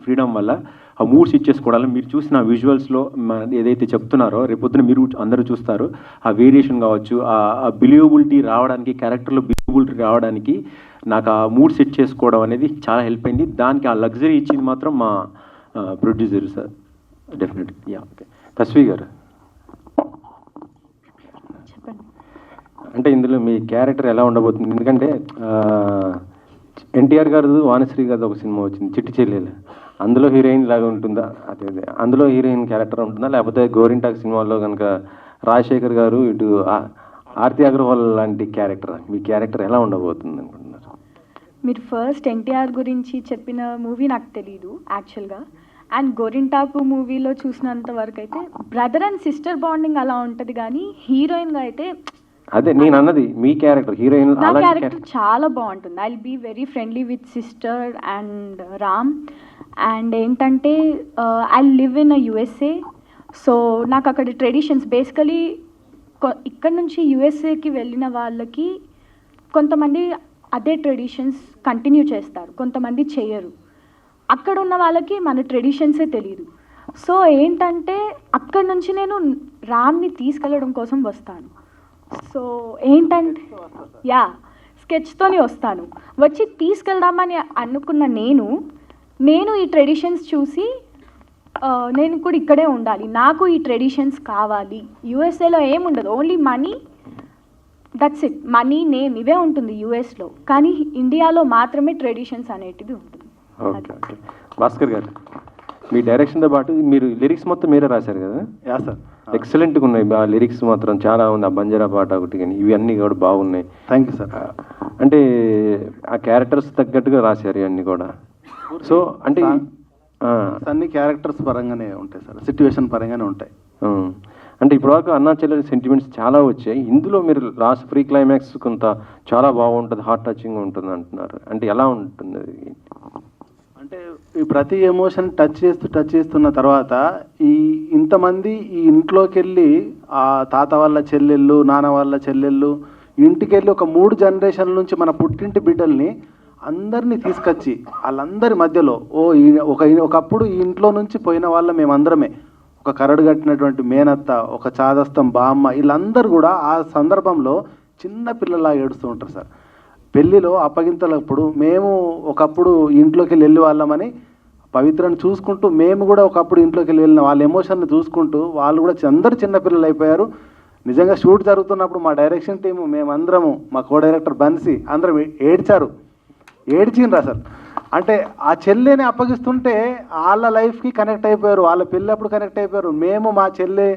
ఫ్రీడమ్ వల్ల ఆ మూడ్స్ ఇచ్చేసుకోవడాలి. మీరు చూసిన విజువల్స్లో ఏదైతే చెప్తున్నారో రేపొద్దున మీరు అందరూ చూస్తారు. ఆ వేరియేషన్ కావచ్చు, ఆ బిలీవబిలిటీ రావడానికి, క్యారెక్టర్లో బిలీవబిలిటీ రావడానికి నాకు ఆ మూడ్ సెట్ చేసుకోవడం అనేది చాలా హెల్ప్ అయింది. దానికి ఆ లగ్జరీ ఇచ్చింది మాత్రం మా ప్రొడ్యూసర్ సార్. డెఫినెట్గా. Yeah, okay. తస్వీ గారు, అంటే ఇందులో మీ క్యారెక్టర్ ఎలా ఉండబోతుంది? ఎందుకంటే ఎన్టీఆర్ గారు, వాణిశ్రీ గారు ఒక సినిమా వచ్చింది చిట్టి చెల్లెలు, అందులో హీరోయిన్ లాగా ఉంటుందా? అదే అందులో హీరోయిన్ క్యారెక్టర్ ఉంటుందా, లేకపోతే గోరింటాక్ సినిమాలో కనుక రాజశేఖర్ గారు ఇటు ఆర్తి అగర్వాల్ లాంటి క్యారెక్టర్, మీ క్యారెక్టర్ ఎలా ఉండబోతుంది అనుకుంటున్నారు? మీరు ఫస్ట్ ఎన్టీఆర్ గురించి చెప్పిన మూవీ నాకు తెలీదు యాక్చువల్గా. అండ్ గోరింటాకు మూవీలో చూసినంత వరకు అయితే బ్రదర్ అండ్ సిస్టర్ బాండింగ్ అలా ఉంటుంది, కానీ హీరోయిన్గా అయితే అదే నేను అన్నది మీ క్యారెక్టర్ హీరోయిన్. నా క్యారెక్టర్ చాలా బాగుంటుంది. I will be very friendly with sister and Ram. And ఏంటంటే I live in USA. So నాకు అక్కడ ట్రెడిషన్స్ బేసికలీ ఇక్కడ నుంచి యుఎస్ఏకి వెళ్ళిన వాళ్ళకి కొంతమంది అదే ట్రెడిషన్స్ కంటిన్యూ చేస్తారు, కొంతమంది చేయరు. అక్కడ ఉన్న వాళ్ళకి మన ట్రెడిషన్సే తెలియదు. సో ఏంటంటే అక్కడ నుంచి నేను రామ్ని తీసుకెళ్ళడం కోసం వస్తాను. సో ఏంటంటే స్కెచ్తోనే వస్తాను. వచ్చి తీసుకెళ్దామని అనుకున్న నేను ఈ ట్రెడిషన్స్ చూసి నేను కూడా ఇక్కడే ఉండాలి, నాకు ఈ ట్రెడిషన్స్ కావాలి. యూఎస్ఏలో ఏముండదు, only money, that's it. Money, name ఇవే ఉంటుంది యూఎస్లో, కానీ ఇండియాలో మాత్రమే ట్రెడిషన్స్ అనేటిది ఉంటుంది. Okay okay. భాస్కర్ గారు, మీ డైరెక్షన్తో పాటు మీరు లిరిక్స్ మొత్తం మీరే రాశారు కదా? Yeah sir. ఎక్సలెంట్గా ఉన్నాయి. ఆ లిరిక్స్ మాత్రం చాలా ఉంది. ఆ బంజారా పాట ఒకటి కానీ ఇవి అన్నీ కూడా బాగున్నాయి. Thank you sir. అంటే ఆ క్యారెక్టర్స్ తగ్గట్టుగా రాశారు ఇవన్నీ కూడా. సో అంటే అన్ని క్యారెక్టర్స్ పరంగానే ఉంటాయి సార్, సిచ్యువేషన్ పరంగానే ఉంటాయి. అంటే ఇప్పటివరకు అన్నా చెల్లెలి సెంటిమెంట్స్ చాలా వచ్చాయి. ఇందులో మీరు లాస్ట్ ప్రీ క్లైమాక్స్ కొంత చాలా బాగుంటుంది, హార్ట్ టచింగ్ ఉంటుంది అంటున్నారు. అంటే ఎలా ఉంటుంది అది? అంటే ఈ ప్రతి ఎమోషన్ టచ్ చేస్తున్న తర్వాత ఇంతమంది ఈ ఇంట్లోకి వెళ్ళి ఆ తాత వాళ్ళ చెల్లెళ్ళు, నాన్న వాళ్ళ చెల్లెళ్ళు ఇంటికి వెళ్ళి ఒక 3 జనరేషన్ల నుంచి మన పుట్టింటి బిడ్డల్ని అందరినీ తీసుకొచ్చి వాళ్ళందరి మధ్యలో ఒకప్పుడు ఈ ఇంట్లో నుంచి పోయిన వాళ్ళ మేమందరమే, ఒక కరడు కట్టినటువంటి మేనత్త, ఒక చాదస్తం బామ్మ, వీళ్ళందరూ కూడా ఆ సందర్భంలో చిన్న పిల్లలా ఏడుస్తూ ఉంటారు సార్. పెళ్ళిలో అప్పగింతలప్పుడు మేము ఒకప్పుడు ఇంట్లోకి వెళ్ళి వాళ్ళమని పవిత్రను చూసుకుంటూ, మేము కూడా ఒకప్పుడు ఇంట్లోకి వెళ్ళిన వాళ్ళ ఎమోషన్ని చూసుకుంటూ వాళ్ళు కూడా అందరు చిన్నపిల్లలు అయిపోయారు. నిజంగా షూట్ జరుగుతున్నప్పుడు మా డైరెక్షన్ టీము మేమందరము, మా కో డైరెక్టర్ బన్సీ అందరం ఏడ్చిండ్రు అసలు. అంటే ఆ చెల్లెని అప్పగిస్తుంటే వాళ్ళ లైఫ్కి కనెక్ట్ అయిపోయారు, వాళ్ళ పెళ్ళప్పుడు కనెక్ట్ అయిపోయారు. మేము మా చెల్లె,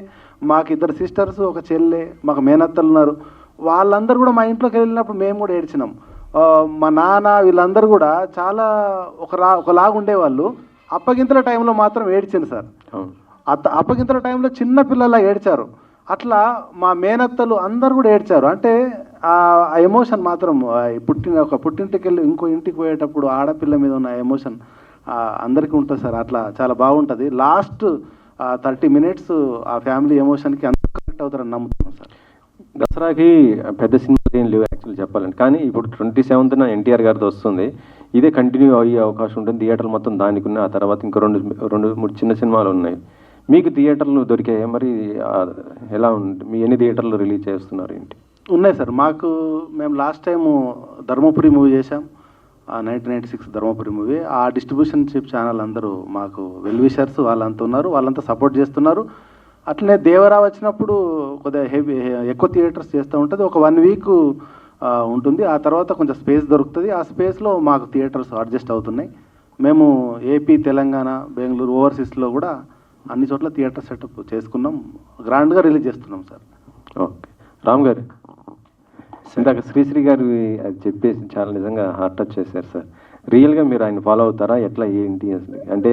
మాకు 2 సిస్టర్స్, ఒక చెల్లె, మాకు మేనత్తలు ఉన్నారు, వాళ్ళందరూ కూడా మా ఇంట్లోకి వెళ్ళినప్పుడు మేము కూడా ఏడ్చినాం. మా నాన్న వీళ్ళందరూ కూడా చాలా ఒకలాగా ఉండేవాళ్ళు. అప్పగింతల టైంలో మాత్రం ఏడ్చింది సార్. అప్పగింతల టైంలో చిన్న పిల్లలా ఏడ్చారు. అట్లా మా మేనత్తలు అందరు కూడా ఏడ్చారు. అంటే ఆ ఎమోషన్ మాత్రం పుట్టింటికి వెళ్ళి ఇంకో ఇంటికి పోయేటప్పుడు ఆడపిల్ల మీద ఉన్న ఎమోషన్ అందరికీ ఉంటుంది సార్. అట్లా చాలా బాగుంటుంది. లాస్ట్ 30 minutes ఆ ఫ్యామిలీ ఎమోషన్కి అందరూ కనెక్ట్ అవుతారని నమ్ముతున్నాం సార్. దసరాకి పెద్ద సినిమాలు ఏం లేవు యాక్చువల్లీ చెప్పాలంటే, కానీ ఇప్పుడు 27th ఎన్టీఆర్ గారితో వస్తుంది. ఇదే కంటిన్యూ అయ్యే అవకాశం ఉంటుంది. థియేటర్లు మొత్తం దానికి ఉన్నాయి. ఆ తర్వాత ఇంకా 2-3 చిన్న సినిమాలు ఉన్నాయి. మీకు థియేటర్లు దొరికాయి మరి? ఎలా ఉంది? మీ ఎన్ని థియేటర్లు రిలీజ్ చేస్తున్నారు ఏంటి? ఉన్నాయి సార్. మేము లాస్ట్ టైము ధర్మపురి మూవీ చేశాం, 1996 ధర్మపురి మూవీ. ఆ డిస్ట్రిబ్యూషన్షిప్ ఛానల్ అందరూ మాకు వెల్ విషర్స్ వాళ్ళంతా ఉన్నారు, వాళ్ళంతా సపోర్ట్ చేస్తున్నారు. అట్లనే దేవరా వచ్చినప్పుడు కొద్దిగా ఎక్కువ థియేటర్స్ చేస్తూ ఉంటుంది. ఒక 1 week ఉంటుంది. ఆ తర్వాత కొంచెం స్పేస్ దొరుకుతుంది. ఆ స్పేస్లో మాకు థియేటర్స్ అడ్జస్ట్ అవుతున్నాయి. మేము ఏపీ, తెలంగాణ, బెంగళూరు, ఓవర్సీస్లో కూడా అన్ని చోట్ల థియేటర్ సెటప్ చేసుకున్నాం, గ్రాండ్గా రిలీజ్ చేస్తున్నాం సార్. ఓకే, రామ్ గారు, ఇందాక శ్రీశ్రీ గారు అది చెప్పేసి చాలా నిజంగా హార్ట్ టచ్ చేశారు సార్. రియల్గా మీరు ఆయన ఫాలో అవుతారా, ఎట్లా ఏంటి అసలు? అంటే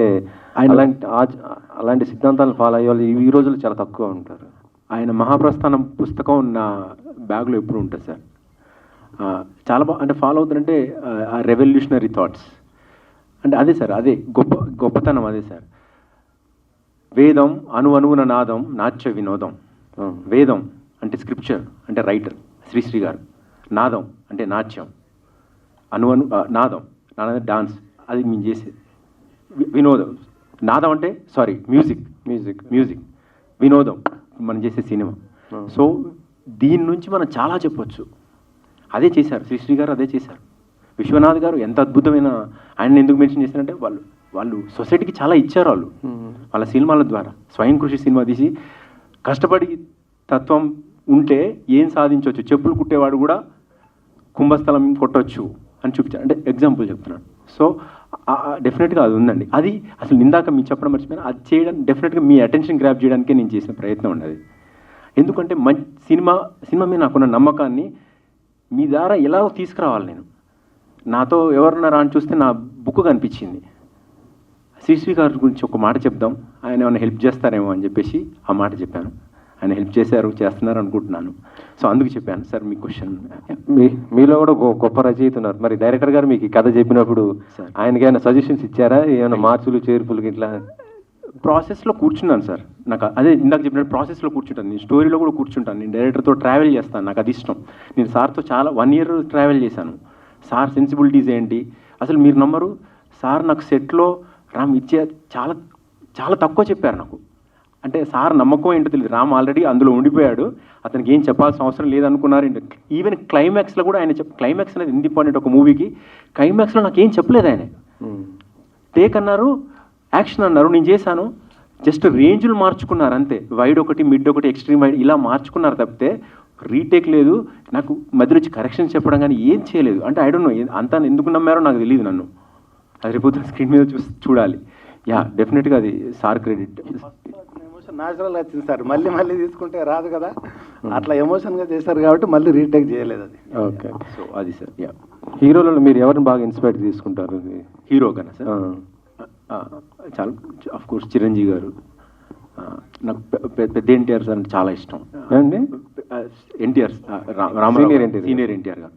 అలాంటి సిద్ధాంతాలను ఫాలో అయ్యే వాళ్ళు ఈ రోజుల్లో చాలా తక్కువ ఉంటారు. ఆయన మహాప్రస్థానం పుస్తకం నా బ్యాగ్లో ఎప్పుడు ఉంటుంది సార్. చాలా అంటే ఫాలో అవుతారంటే ఆ రెవల్యూషనరీ థాట్స్ అంటే అదే సార్, అదే గొప్పతనం అదే సార్. వేదం అణువున నాదం నాట్య వినోదం. వేదం అంటే స్క్రిప్చర్ అంటే రైటర్ శ్రీశ్రీ గారు, నాదం అంటే నాట్యం, నాదం డాన్స్, అది మేము చేసేది. వినోదం, నాదం అంటే మ్యూజిక్, వినోదం మనం చేసే సినిమా. సో దీని నుంచి మనం చాలా చెప్పొచ్చు. అదే చేశారు శ్రీశ్రీ గారు, అదే చేశారు. విశ్వనాథ్ గారు ఎంత అద్భుతమైన, ఆయన ఎందుకు మెన్షన్ చేశారంటే వాళ్ళు సొసైటీకి చాలా ఇచ్చారు. వాళ్ళ సినిమాల ద్వారా స్వయం కృషి సినిమా తీసి కష్టపడి తత్వం ఉంటే ఏం సాధించవచ్చు, చెప్పులు కుట్టేవాడు కూడా కుంభస్థలం కొట్టవచ్చు అని చూపించారు. అంటే ఎగ్జాంపుల్ చెప్తున్నాను. సో డెఫినెట్గా అది ఉందండి. అది అసలు ఇందాక మీకు చెప్పడం మర్చిపోయినా, అది చేయడం డెఫినెట్గా మీ అటెన్షన్ గ్రాప్ చేయడానికే నేను చేసిన ప్రయత్నం ఉండదు. ఎందుకంటే సినిమా మీద నాకున్న నమ్మకాన్ని మీ ద్వారా ఎలా తీసుకురావాలి. నేను నాతో ఎవరున్నారా అని చూస్తే నా బుక్ కనిపించింది. శ్రీశ్రీ గారి గురించి ఒక మాట చెప్దాం, ఆయన ఏమైనా హెల్ప్ చేస్తారేమో అని చెప్పేసి ఆ మాట చెప్పాను. ఆయన హెల్ప్ చేస్తున్నారు అనుకుంటున్నాను. సో అందుకు చెప్పాను సార్ మీ క్వశ్చన్. మీలో కూడా గొప్ప రచయిత ఉన్నారు. మరి డైరెక్టర్ గారు మీకు ఈ కథ చెప్పినప్పుడు ఆయనకి ఏమైనా సజెషన్స్ ఇచ్చారా, ఏమైనా మార్పులు చేర్పులు ఇట్లా? ప్రాసెస్లో కూర్చున్నాను సార్. నాకు అదే ఇందాక చెప్పినట్టు ప్రాసెస్లో కూర్చుంటాను, నేను స్టోరీలో కూడా కూర్చుంటాను. నేను డైరెక్టర్తో ట్రావెల్ చేస్తాను, నాకు అది ఇష్టం. నేను సార్తో చాలా 1 year ట్రావెల్ చేశాను. సార్ సెన్సిబిలిటీస్ ఏంటి అసలు మీరు నమ్మరు. సార్ నాకు సెట్లో రామ్ ఇచ్చే చాలా చాలా తక్కువ చెప్పారు నాకు. అంటే సార్ నమ్మకం ఏంటో తెలియదు. రామ్ ఆల్రెడీ అందులో ఉండిపోయాడు, అతనికి ఏం చెప్పాల్సిన అవసరం లేదనుకున్నారు. ఈవెన్ క్లైమాక్స్లో కూడా ఆయన క్లైమాక్స్ అనేది ఎంత ఇంపార్టెంట్ ఒక మూవీకి. క్లైమాక్స్లో నాకు ఏం చెప్పలేదు ఆయన. టేక్ అన్నారు, యాక్షన్ అన్నారు, నేను చేశాను. జస్ట్ రేంజ్లు మార్చుకున్నారు అంతే. వైడ్ ఒకటి, మిడ్ ఒకటి, ఎక్స్ట్రీమ్ వైడ్ ఇలా మార్చుకున్నారు తప్పితే రీటేక్ లేదు. నాకు మధ్యలో వచ్చి కరెక్షన్ చెప్పడం కానీ ఏం చేయలేదు. అంటే ఐ డోంట్ నో అంతా ఎందుకు నమ్మారో నాకు తెలియదు. నన్ను అది రేపు స్క్రీన్ మీద చూడాలి. యా డెఫినెట్గా అది సార్ క్రెడిట్. ఎమోషన్ న్యాచురల్గా వచ్చింది సార్, మళ్ళీ తీసుకుంటే రాదు కదా, అట్లా ఎమోషన్గా చేశారు కాబట్టి మళ్ళీ రీటేక్ చేయలేదు అది. ఓకే, సో అది సార్. యా హీరోలలో మీరు ఎవరిని బాగా ఇన్స్పైర్ తీసుకుంటారు? హీరో కన్నా సార్ చాలా ఆఫ్ కోర్స్ చిరంజీవి గారు. నాకు పెద్ద ఎన్టీఆర్ సార్ అంటే చాలా ఇష్టం అండి. ఎన్టీఆర్ సీనియర్ ఎన్టీఆర్ గారు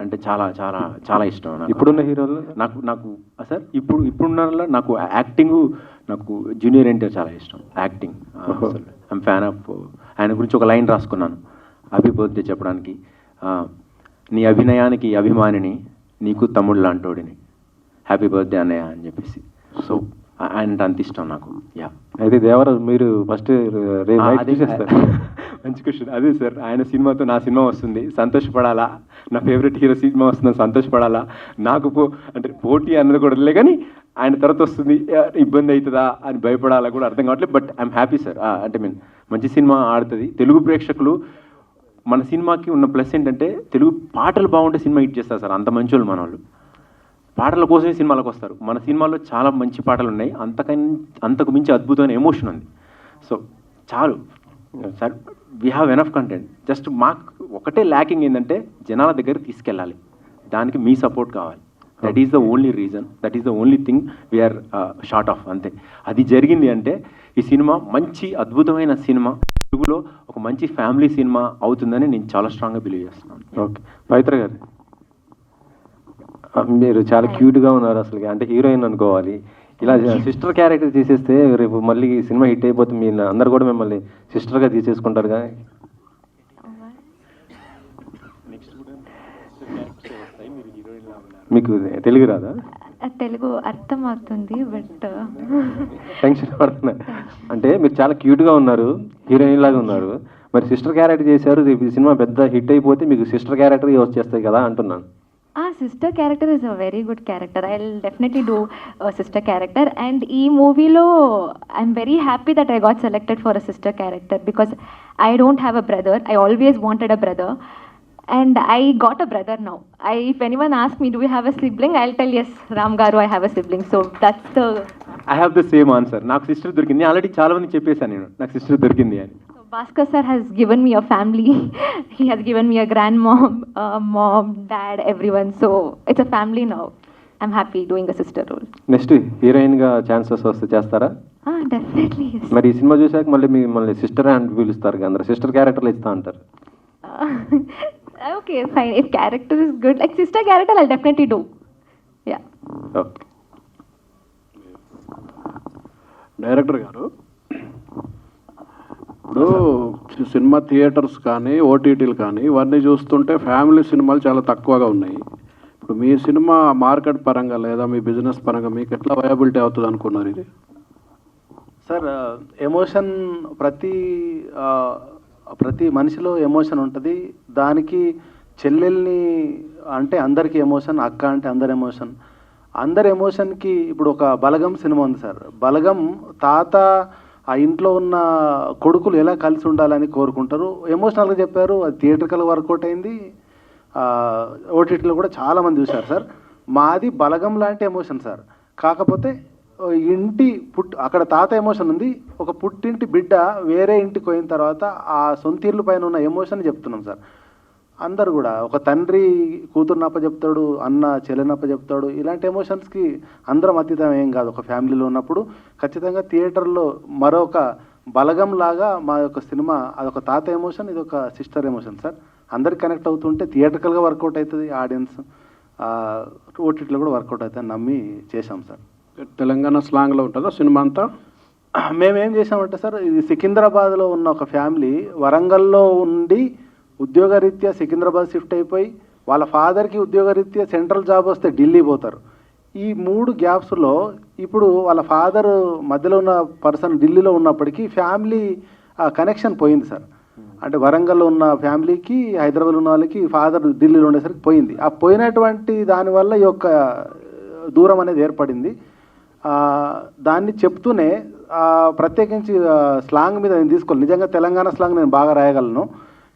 అంటే చాలా చాలా చాలా ఇష్టం. ఇప్పుడున్న హీరోలు నాకు సార్ ఇప్పుడున్న నాకు యాక్టింగ్, నాకు జూనియర్ ఎన్టీఆర్ చాలా ఇష్టం. Acting I'm fan of. ఆయన గురించి ఒక లైన్ రాసుకున్నాను హ్యాపీ బర్త్డే చెప్పడానికి. నీ అభినయానికి అభిమానిని, నీకు తమ్ముడు లాంటోడిని, హ్యాపీ బర్త్డే అన్నయ్య అని చెప్పేసి. సో ఆయన అంత ఇష్టం నాకు. యా అయితే దేవరాజు మీరు ఫస్ట్ మంచి క్వశ్చన్. అదే సార్, ఆయన సినిమాతో నా సినిమా వస్తుంది, సంతోషపడాలా? నా ఫేవరెట్ హీరో సినిమా వస్తుందని సంతోషపడాలా? నాకు అంటే పోటీ అన్నది కూడా లే, కానీ ఆయన తర్వాత వస్తుంది ఇబ్బంది అవుతుందా అని భయపడాలా కూడా అర్థం కావట్లేదు. But I'm happy sir. అంటే మంచి సినిమా ఆడుతుంది. తెలుగు ప్రేక్షకులు మన సినిమాకి ఉన్న ప్లస్ ఏంటంటే తెలుగు పాటలు బాగుంటే సినిమా హిట్ చేస్తారు సార్. అంత మంచి వాళ్ళు మన వాళ్ళు. పాటల కోసమే సినిమాలకు వస్తారు. మన సినిమాల్లో చాలా మంచి పాటలు ఉన్నాయి, అంతకు మించి అద్భుతమైన ఎమోషన్ ఉంది. సో చాలు sir, we have enough content. Just మాకు ఒకటే ల్యాకింగ్ ఏంటంటే జనాల దగ్గర తీసుకెళ్ళాలి, దానికి మీ సపోర్ట్ కావాలి. That is the only reason, that is the only thing we are short of. అంతే. అది జరిగింది అంటే ఈ సినిమా మంచి అద్భుతమైన సినిమా, తెలుగులో ఒక మంచి ఫ్యామిలీ సినిమా అవుతుందని నేను చాలా స్ట్రాంగ్గా బిలీవ్ చేస్తున్నాను. ఓకే, పవిత్ర గారు మీరు చాలా క్యూట్గా ఉన్నారు అసలు. అంటే హీరోయిన్ అనుకోవాలి, ఇలా సిస్టర్ క్యారెక్టర్ తీసేస్తే రేపు మళ్ళీ సినిమా హిట్ అయిపోతుంది. మీ అందరు కూడా మిమ్మల్ని సిస్టర్గా తీసేసుకుంటారు కదా. మీకు తెలుగు రాదా? తెలుగు అర్థం అవుతుంది బట్ టెన్షన్ పడుతున్నా. అంటే మీరు చాలా క్యూట్గా ఉన్నారు, హీరోయిన్ లాగా ఉన్నారు. మరి సిస్టర్ క్యారెక్టర్ చేశారు, రేపు ఈ సినిమా పెద్ద హిట్ అయిపోతే మీకు సిస్టర్ క్యారెక్టర్ వచ్చేస్తాయి కదా అంటున్నాను. sister character is a very good character. I'll definitely do a sister character, and ee movie lo I'm very happy that I got selected for a sister character because I don't have a brother. I always wanted a brother and I got a brother now. If anyone asks me do you have a sibling, I'll tell yes, Ram Garu, I have a sibling. So that's the I have the same answer. నాకు sister దొరికింది. Already చాలా మంది చెప్పేశాను నేను, నాకు sister దొరికింది అని. So Bhaskar sir has given me a family. He has given me a grandmom, mom, dad, everyone. So it's a family now. I'm happy doing a sister role. Next హీరోయిన్గా chances వస్తే చేస్తారా? Definitely yes. మరి ఈ cinema చూసాక మళ్ళీ sister అని పిలుస్తారు, అందరు సిస్టర్ క్యారెక్టర్లు ఇస్తా అంటారు. Okay, fine. If character is good, like sister character, I'll definitely do. Yeah. Okay. Director గారు, ఇప్పుడు సినిమా థియేటర్స్ కానీ ఓటీటీలు కానీ ఇవన్నీ చూస్తుంటే ఫ్యామిలీ సినిమాలు చాలా తక్కువగా ఉన్నాయి. ఇప్పుడు మీ సినిమా మార్కెట్ పరంగా లేదా మీ బిజినెస్ పరంగా మీకు ఎట్లా వయబిలిటీ అవుతుంది అనుకున్నారు ఇది? సార్, ఎమోషన్ ప్రతి మనిషిలో ఎమోషన్ ఉంటుంది. దానికి చెల్లెల్ని అంటే అందరికీ ఎమోషన్, అక్క అంటే అందరి ఎమోషన్. అందరి ఎమోషన్కి ఇప్పుడు ఒక బలగం సినిమా ఉంది సార్. బలగం తాత ఆ ఇంట్లో ఉన్న కొడుకులు ఎలా కలిసి ఉండాలని కోరుకుంటారు. ఎమోషనల్గా చెప్పారు, అది థియేటర్కల్ వర్కౌట్ అయింది. ఓటీటీలో కూడా చాలామంది చూశారు సార్. మాది బలగం లాంటి ఎమోషన్ సార్. కాకపోతే అక్కడ తాత ఎమోషన్ ఉంది, ఒక పుట్టింటి బిడ్డ వేరే ఇంటికి పోయిన తర్వాత ఆ సొంత ఇల్లు పైన ఉన్న ఎమోషన్ చెప్తున్నాం సార్. అందరు కూడా ఒక తండ్రి కూతురునప్ప చెప్తాడు, అన్న చెల్లెనప్ప చెప్తాడు. ఇలాంటి ఎమోషన్స్కి అందరం అతీతం ఏం కాదు. ఒక ఫ్యామిలీలో ఉన్నప్పుడు ఖచ్చితంగా థియేటర్లో మరొక బలగం లాగా మా యొక్క సినిమా అదొక తాత ఎమోషన్, ఇది ఒక సిస్టర్ ఎమోషన్ సార్. అందరికి కనెక్ట్ అవుతుంటే థియేటర్కల్గా వర్కౌట్ అవుతుంది, ఆడియన్స్ ఓటీటీలో కూడా వర్కౌట్ అవుతుంది నమ్మి చేశాం సార్. తెలంగాణ స్లాంగ్లో ఉంటుందా సినిమా అంతా? మేమేం చేసామంటే సార్, ఇది సికింద్రాబాద్లో ఉన్న ఒక ఫ్యామిలీ వరంగల్లో ఉండి ఉద్యోగరీత్యా సికింద్రాబాద్ షిఫ్ట్ అయిపోయి వాళ్ళ ఫాదర్కి ఉద్యోగరీత్యా సెంట్రల్ జాబ్ వస్తే ఢిల్లీ పోతారు. ఈ 3 గ్యాప్స్లో ఇప్పుడు వాళ్ళ ఫాదర్ మధ్యలో ఉన్న పర్సన్ ఢిల్లీలో ఉన్నప్పటికీ ఫ్యామిలీ కనెక్షన్ పోయింది సార్. అంటే వరంగల్లో ఉన్న ఫ్యామిలీకి హైదరాబాద్లో ఉన్న వాళ్ళకి ఫాదర్ ఢిల్లీలో ఉండేసరికి పోయింది. ఆ పోయినటువంటి దానివల్ల ఈ యొక్క దూరం అనేది ఏర్పడింది. దాన్ని చెప్తూనే ప్రత్యేకించి స్లాంగ్ మీద నేను తీసుకోవాలి. నిజంగా తెలంగాణ స్లాంగ్ నేను బాగా రాయగలను,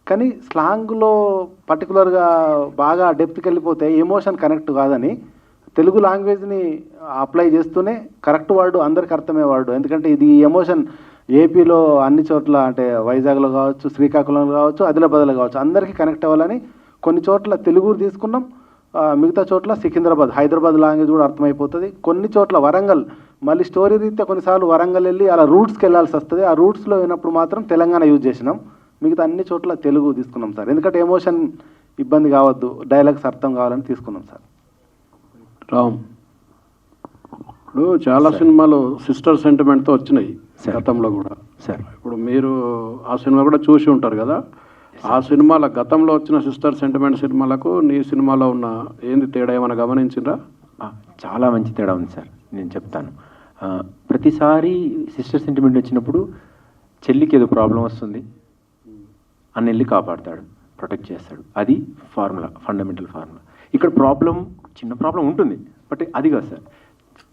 కానీ స్లాంగ్లో పర్టికులర్గా బాగా డెప్త్కి వెళ్ళిపోతే ఎమోషన్ కనెక్ట్ కాదని తెలుగు లాంగ్వేజ్ని అప్లై చేస్తూనే కరెక్ట్ వర్డ్ అందరికి అర్థమయ్యే వర్డ్. ఎందుకంటే ఇది ఎమోషన్ ఏపీలో అన్ని చోట్ల అంటే వైజాగ్లో కావచ్చు, శ్రీకాకుళంలో కావచ్చు, ఆదిలాబాద్లో కావచ్చు అందరికీ కనెక్ట్ అవ్వాలని కొన్ని చోట్ల తెలుగు తీసుకున్నాం. మిగతా చోట్ల సికింద్రాబాద్, హైదరాబాద్ లాంగ్వేజ్ కూడా అర్థమైపోతుంది. కొన్ని చోట్ల వరంగల్, మళ్ళీ స్టోరీ రీత్యా కొన్నిసార్లు వరంగల్ వెళ్ళి అలా రూట్స్కి వెళ్ళాల్సి వస్తుంది. ఆ రూట్స్లో అయినప్పుడు మాత్రం తెలంగాణ యూజ్ చేసినాం. మిగతా అన్ని చోట్ల తెలుగు తీసుకున్నాం సార్. ఎందుకంటే ఎమోషన్ ఇబ్బంది కావద్దు, డైలాగ్స్ అర్థం కావాలని తీసుకున్నాం సార్. రామ్, ఇప్పుడు చాలా సినిమాలు సిస్టర్ సెంటిమెంట్తో వచ్చినాయి గతంలో కూడా సార్. ఇప్పుడు మీరు ఆ సినిమా కూడా చూసి ఉంటారు కదా, ఆ సినిమాల గతంలో వచ్చిన సిస్టర్ సెంటిమెంట్ సినిమాలకు నీ సినిమాలో ఉన్న ఏంది తేడా ఏమైనా గమనించిందా? చాలా మంచి తేడా ఉంది సార్, నేను చెప్తాను. ప్రతిసారి సిస్టర్ సెంటిమెంట్ వచ్చినప్పుడు చెల్లికి ఏదో ప్రాబ్లం వస్తుంది, అన్న వెళ్ళి కాపాడుతాడు, ప్రొటెక్ట్ చేస్తాడు. అది ఫార్ములా, ఫండమెంటల్ ఫార్ములా. ఇక్కడ చిన్న ప్రాబ్లం ఉంటుంది, బట్ అది కాదు సార్.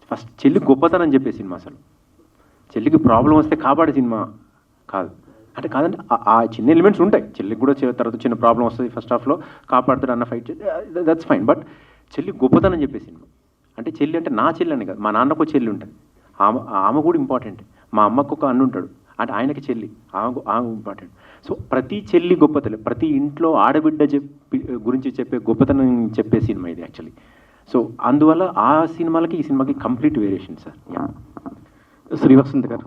ఫస్ట్ చెల్లి గొప్పతనం చెప్పే సినిమా. అసలు చెల్లికి ప్రాబ్లం వస్తే కాపాడే సినిమా కాదు. అంటే కాదంటే ఆ చిన్న ఎలిమెంట్స్ ఉంటాయి. చెల్లికి కూడా తర్వాత చిన్న ప్రాబ్లం వస్తుంది, ఫస్ట్ హాఫ్లో కాపాడుతాడు అన్న ఫైట్, దట్స్ ఫైన్. బట్ చెల్లి గొప్పతనం చెప్పే సినిమా. అంటే చెల్లి అంటే నా చెల్లి అని కాదు, మా నాన్నకు చెల్లి ఉంటుంది, ఆమె కూడా ఇంపార్టెంట్. మా అమ్మకు ఒక అన్న ఉంటాడు, అంటే ఆయనకి చెల్లి, ఆమె ఇంపార్టెంట్. సో ప్రతి చెల్లి గొప్పతనం, ప్రతి ఇంట్లో ఆడబిడ్డ గురించి చెప్పే గొప్పతనం చెప్పే సినిమా ఇది యాక్చువల్లీ. సో అందువల్ల ఆ సినిమాలకి ఈ సినిమాకి కంప్లీట్ వేరియేషన్ సార్. శ్రీవసంత్ గారు,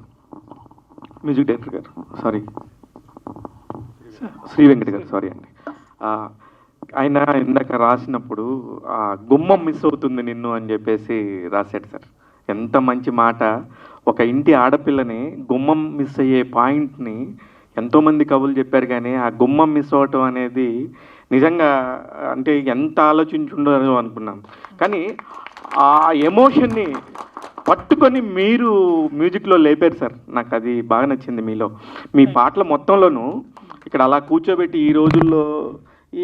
మ్యూజిక్ డైరెక్టర్ గారు, సారీ శ్రీ వెంకట్ గారు, సారీ అండి. ఆయన ఇందాక రాసినప్పుడు గుమ్మం మిస్ అవుతుంది నిన్ను అని చెప్పేసి రాశాడు సార్. ఎంత మంచి మాట. ఒక ఇంటి ఆడపిల్లని గుమ్మం మిస్ అయ్యే పాయింట్ని ఎంతోమంది కవులు చెప్పారు, కానీ ఆ గుమ్మం మిస్ అవ్వటం అనేది నిజంగా అంటే ఎంత ఆలోచించుండో అనుకున్నాం. కానీ ఆ ఎమోషన్ని పట్టుకొని మీరు మ్యూజిక్లో లేపారు సార్. నాకు అది బాగా నచ్చింది మీలో. మీ పాటల మొత్తంలోనూ ఇక్కడ అలా కూర్చోబెట్టి ఈ రోజుల్లో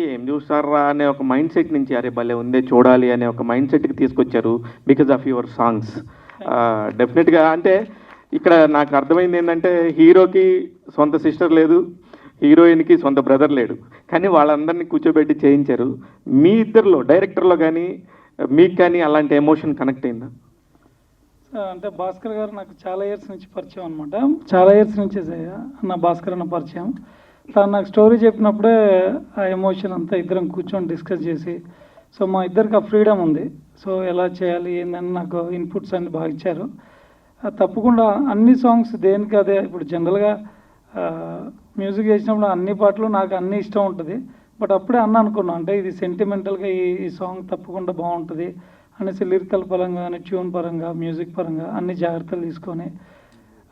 ఏం చూస్తారా అనే ఒక మైండ్ సెట్ నుంచి అరే భలే ఉందే చూడాలి అనే ఒక మైండ్ సెట్కి తీసుకొచ్చారు బికాజ్ ఆఫ్ యువర్ సాంగ్స్. డెఫినెట్గా అంటే ఇక్కడ నాకు అర్థమైంది ఏంటంటే హీరోకి సొంత సిస్టర్ లేదు, హీరోయిన్కి సొంత బ్రదర్ లేడు, కానీ వాళ్ళందరినీ కూర్చోబెట్టి చేయించారు. మీ ఇద్దరిలో డైరెక్టర్లో కానీ మీకు కానీ అలాంటి ఎమోషన్ కనెక్ట్ అయిందా? అంటే భాస్కర్ గారు నాకు చాలా ఇయర్స్ నుంచి పరిచయం అనమాట. చాలా ఇయర్స్ నుంచి నా భాస్కర్ అన్న పరిచయం. తను నాకు స్టోరీ చెప్పినప్పుడే ఆ ఎమోషన్ అంతా ఇద్దరం కూర్చొని డిస్కస్ చేసి, సో మా ఇద్దరికి ఆ ఫ్రీడమ్ ఉంది. సో ఎలా చేయాలి ఏందని నాకు ఇన్పుట్స్ అన్ని బాగా ఇచ్చారు. తప్పకుండా అన్ని సాంగ్స్ దేనికి అదే. ఇప్పుడు జనరల్గా మ్యూజిక్ చేసినప్పుడు అన్ని పాటలు నాకు అన్ని ఇష్టం ఉంటుంది. బట్ అప్పుడే అనుకున్నాను, అంటే ఇది సెంటిమెంటల్గా ఈ సాంగ్ తప్పకుండా బాగుంటుంది అనేసి లిరికల్ పరంగా కానీ ట్యూన్ పరంగా మ్యూజిక్ పరంగా అన్ని జాగ్రత్తలు తీసుకొని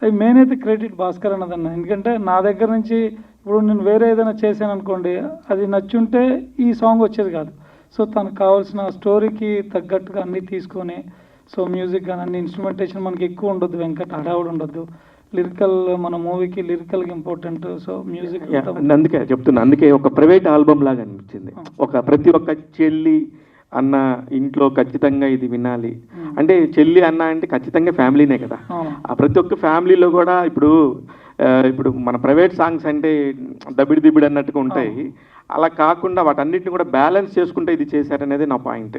అవి మెయిన్ అయితే క్రెడిట్ భాస్కర్ అన్నదన్న. ఎందుకంటే నా దగ్గర నుంచి ఇప్పుడు నేను వేరే ఏదైనా చేశాను అనుకోండి, అది నచ్చుంటే ఈ సాంగ్ వచ్చేది కాదు. సో తనకు కావాల్సిన స్టోరీకి తగ్గట్టుగా అన్నీ తీసుకొని, సో మ్యూజిక్ కానీ అన్ని ఇన్స్ట్రుమెంటేషన్ మనకి ఎక్కువ ఉండొద్దు, వెంకట హడావుడు ఉండొద్దు. లిరికల్ మన మూవీకి లిరికల్గా ఇంపార్టెంట్. సో మ్యూజిక్ అందుకే చెప్తున్నా, అందుకే ఒక ప్రైవేట్ ఆల్బమ్ లాగా అనిపించింది. ఒక ప్రతి ఒక్క చెల్లి అన్న ఇంట్లో ఖచ్చితంగా ఇది వినాలి. అంటే చెల్లి అన్న అంటే ఖచ్చితంగా ఫ్యామిలీనే కదా. ఆ ప్రతి ఒక్క ఫ్యామిలీలో కూడా ఇప్పుడు మన ప్రైవేట్ సాంగ్స్ అంటే దబిడి దిబిడి అన్నట్టుగా ఉంటాయి. అలా కాకుండా వాటన్నిటిని కూడా బ్యాలెన్స్ చేసుకుంటే ఇది చేశారనేది నా పాయింట్.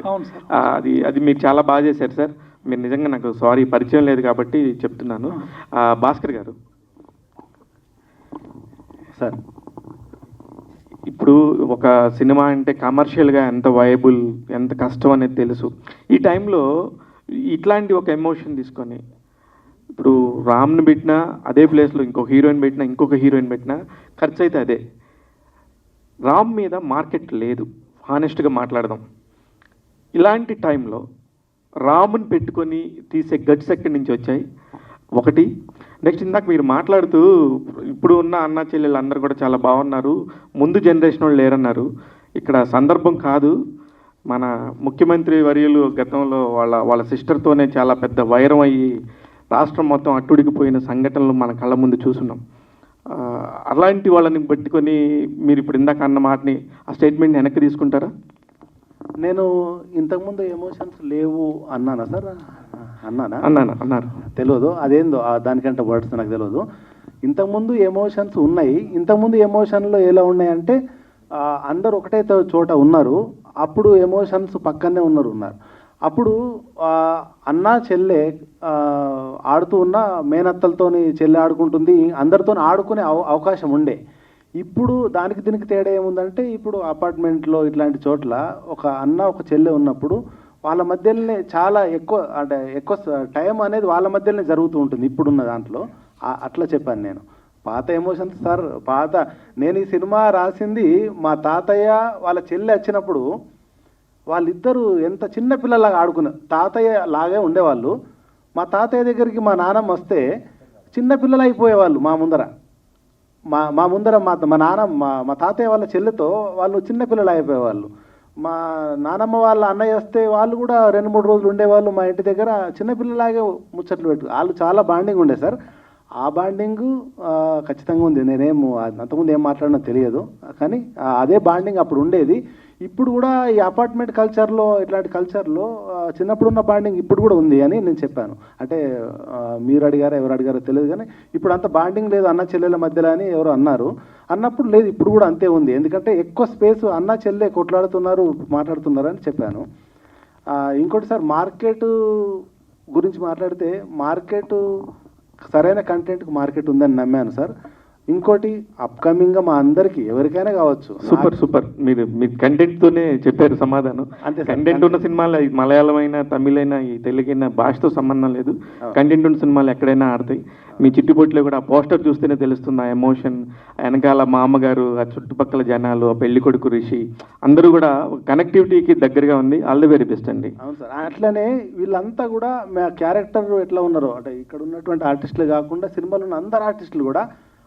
అది మీరు చాలా బాగా చేశారు సార్. మీరు నిజంగా నాకు సారీ పరిచయం లేదు కాబట్టి చెప్తున్నాను. భాస్కర్ గారు సార్, ఇప్పుడు ఒక సినిమా అంటే కమర్షియల్గా ఎంత వయబుల్, ఎంత కష్టం అనేది తెలుసు. ఈ టైంలో ఇట్లాంటి ఒక ఎమోషన్ తీసుకొని ఇప్పుడు రామ్ని పెట్టినా అదే ప్లేస్లో ఇంకొక హీరోయిన్ పెట్టినా ఇంకొక హీరోయిన్ పెట్టినా ఖర్చు అయితే అదే. రామ్ మీద మార్కెట్ లేదు, హానెస్ట్గా మాట్లాడదాం. ఇలాంటి టైంలో రాముని పెట్టుకొని తీసే గట్స్ ఎక్కడి నుంచి వచ్చాయి ఒకటి. నెక్స్ట్ ఇందాక మీరు మాట్లాడుతూ ఇప్పుడు ఉన్న అన్న చెల్లెలు అందరూ కూడా చాలా బాగున్నారు, ముందు జనరేషన్ వాళ్ళు లేరన్నారు. ఇక్కడ సందర్భం కాదు, మన ముఖ్యమంత్రి వర్యులు గతంలో వాళ్ళ సిస్టర్తోనే చాలా పెద్ద వైరం అయ్యి రాష్ట్రం మొత్తం అట్టుడికిపోయిన సంఘటనలు మన కళ్ళ ముందు చూస్తున్నాం. అలాంటి వాళ్ళని పట్టుకొని మీరు ఇప్పుడు ఇందాక అన్న మాటని, ఆ స్టేట్మెంట్ వెనక్కి తీసుకుంటారా? నేను ఇంతకుముందు ఎమోషన్స్ లేవు అన్నానా సార్? అన్నారు తెలియదు, అదేందో దానికంటే వర్డ్స్ నాకు తెలియదు. ఇంతకుముందు ఎమోషన్స్ ఉన్నాయి. ఇంతకుముందు ఎమోషన్లో ఎలా ఉన్నాయంటే అందరు ఒకటే చోట ఉన్నారు, అప్పుడు ఎమోషన్స్ పక్కనే ఉన్నారు. అప్పుడు అన్న చెల్లె ఆడుతూ ఉన్న మేనత్తలతోని చెల్లె ఆడుకుంటుంది, అందరితో ఆడుకునే అవకాశం ఉండే. ఇప్పుడు దానికి దీనికి తేడా ఏముందంటే, ఇప్పుడు అపార్ట్మెంట్లో ఇట్లాంటి చోట్ల ఒక అన్న ఒక చెల్లె ఉన్నప్పుడు వాళ్ళ మధ్యలోనే చాలా ఎక్కువ టైం అనేది వాళ్ళ మధ్యలోనే జరుగుతూ ఉంటుంది ఇప్పుడున్న దాంట్లో. అట్లా చెప్పాను నేను. పాత ఎమోషన్స్ సార్, నేను ఈ సినిమా రాసింది మా తాతయ్య వాళ్ళ చెల్లె వచ్చినప్పుడు వాళ్ళిద్దరూ ఎంత చిన్న పిల్లలాగా ఆడుకున్నారు. తాతయ్య లాగే ఉండేవాళ్ళు. మా తాతయ్య దగ్గరికి మా నాన్నమ్మ వస్తే చిన్న పిల్లలు అయిపోయేవాళ్ళు మా ముందర. మా తాతయ్య వాళ్ళ చెల్లెతో వాళ్ళు చిన్న పిల్లలు అయిపోయేవాళ్ళు. మా నానమ్మ వాళ్ళ అన్నయ్య వస్తే వాళ్ళు కూడా 2-3 రోజులు ఉండేవాళ్ళు మా ఇంటి దగ్గర, చిన్నపిల్లలాగే ముచ్చట్లు వాళ్ళు చాలా బాండింగ్ ఉండే సార్. ఆ బాండింగ్ ఖచ్చితంగా ఉంది. నేనేమో అంతకుముందు ఏం మాట్లాడినా తెలియదు, కానీ అదే బాండింగ్ అప్పుడు ఉండేది. ఇప్పుడు కూడా ఈ అపార్ట్మెంట్ కల్చర్లో, ఇట్లాంటి కల్చర్లో చిన్నప్పుడు ఉన్న బాండింగ్ ఇప్పుడు కూడా ఉంది అని నేను చెప్పాను. అంటే మీరు అడిగారో ఎవరు అడిగారో తెలియదు, కానీ ఇప్పుడు అంత బాండింగ్ లేదు అన్న చెల్లెల మధ్యలో అని ఎవరు అన్నప్పుడు లేదు, ఇప్పుడు కూడా అంతే ఉంది. ఎందుకంటే ఎక్కువ స్పేస్ అన్న చెల్లె కొట్లాడుతున్నారు, మాట్లాడుతున్నారు అని చెప్పాను. ఇంకోటి సార్, మార్కెట్ గురించి మాట్లాడితే మార్కెట్ సరైన కంటెంట్కి మార్కెట్ ఉందని నమ్మాను సార్. ఇంకోటి అప్కమింగ్గా మా అందరికీ ఎవరికైనా కావచ్చు. సూపర్ మీరు కంటెంట్తోనే చెప్పారు సమాధానం. అంతే, కంటెంట్ ఉన్న సినిమాలు మలయాళం అయినా తమిళైనా ఈ తెలుగైనా భాషతో సంబంధం లేదు, కంటెంట్ ఉన్న సినిమాలు ఎక్కడైనా ఆడతాయి. మీ చిట్టుపొట్టులో కూడా ఆ పోస్టర్ చూస్తేనే తెలుస్తుంది ఆ ఎమోషన్, వెనకాల మా అమ్మగారు, ఆ చుట్టుపక్కల జనాలు, ఆ పెళ్లి కొడుకు రిషి అందరూ కూడా కనెక్టివిటీకి దగ్గరగా ఉంది. ఆల్ ది వెరీ బెస్ట్ అండి. అవును సార్. అట్లనే వీళ్ళంతా కూడా మా క్యారెక్టర్ ఎట్లా ఉన్నారో, అంటే ఇక్కడ ఉన్నటువంటి ఆర్టిస్టులు కాకుండా సినిమాలో ఉన్న అందరు ఆర్టిస్టులు కూడా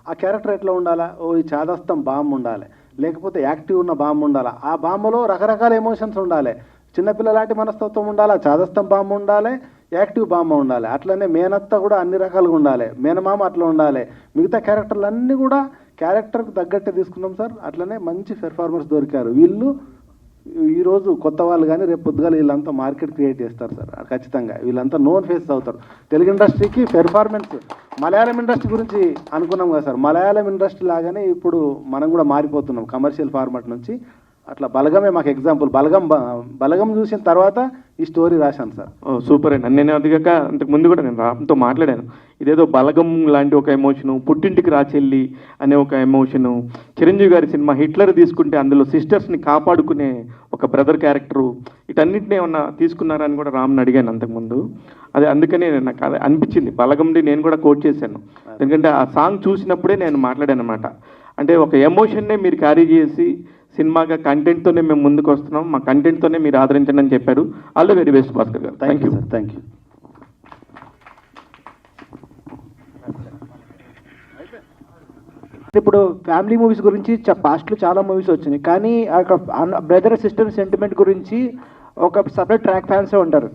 ఆ క్యారెక్టర్ ఎట్లా ఉండాలా, ఈ చాదస్తం బాంబు ఉండాలి, లేకపోతే యాక్టివ్ ఉన్న బాంబు ఉండాలి. ఆ బాంబులో రకరకాల ఎమోషన్స్ ఉండాలి. చిన్నపిల్ల లాంటి మనస్తత్వం ఉండాలి, చాదస్తం బాంబు ఉండాలి, యాక్టివ్ బాంబు ఉండాలి. అట్లనే మేనత్త కూడా అన్ని రకాలుగా ఉండాలి, మేనమామ అట్లా ఉండాలి. మిగతా క్యారెక్టర్లు అన్నీ కూడా క్యారెక్టర్కి తగ్గట్టే తీసుకున్నాం సార్. అట్లనే మంచి పెర్ఫార్మెన్స్ దొరికారు వీళ్ళు. ఈరోజు కొత్త వాళ్ళు కానీ రేపు పొద్దుగాల వీళ్ళంతా మార్కెట్ క్రియేట్ చేస్తారు సార్ ఖచ్చితంగా. వీళ్ళంతా నోన్ ఫేసెస్ అవుతారు తెలుగు ఇండస్ట్రీకి. పెర్ఫార్మెన్స్ మలయాళం ఇండస్ట్రీ గురించి అనుకున్నాం కదా సార్, మలయాళం ఇండస్ట్రీ లాగానే ఇప్పుడు మనం కూడా మారిపోతున్నాం కమర్షియల్ ఫార్మాట్ నుంచి. అట్లా బలగమే మాకు ఎగ్జాంపుల్. బలగం చూసిన తర్వాత ఈ స్టోరీ రాశాను సార్. ఓ సూపర్ అండి. నేను అదిగాక అంతకు ముందు కూడా నేను రామ్తో మాట్లాడాను. ఇదేదో బలగం లాంటి ఒక ఎమోషను, పుట్టింటికి రాచెల్లి అనే ఒక ఎమోషను, చిరంజీవి గారి సినిమా హిట్లర్ తీసుకుంటే అందులో సిస్టర్స్ని కాపాడుకునే ఒక బ్రదర్ క్యారెక్టరు, వీటన్నిటిని ఏమన్నా తీసుకున్నారని కూడా రామ్ని అడిగాను అంతకుముందు. అదే అందుకనే నాకు అది అనిపించింది. బలగంది నేను కూడా కోట్ చేశాను, ఎందుకంటే ఆ సాంగ్ చూసినప్పుడే నేను మాట్లాడాను అనమాట. అంటే ఒక ఎమోషన్నే మీరు క్యారీ చేసి సినిమాగా కంటెంట్తోనే మేము ముందుకు వస్తున్నాం, మా కంటెంట్తోనే మీరు ఆదరించండి అని చెప్పారు. All the very best Bhaskar గారు. Thank you sir. Thank you. ఇప్పుడు ఫ్యామిలీ మూవీస్ గురించి పాస్ట్లో చాలా మూవీస్ వచ్చినాయి, కానీ బ్రదర్ సిస్టర్ సెంటిమెంట్ గురించి ఒక సపరేట్ ట్రాక్ ఫ్యాన్సే ఉంటారు.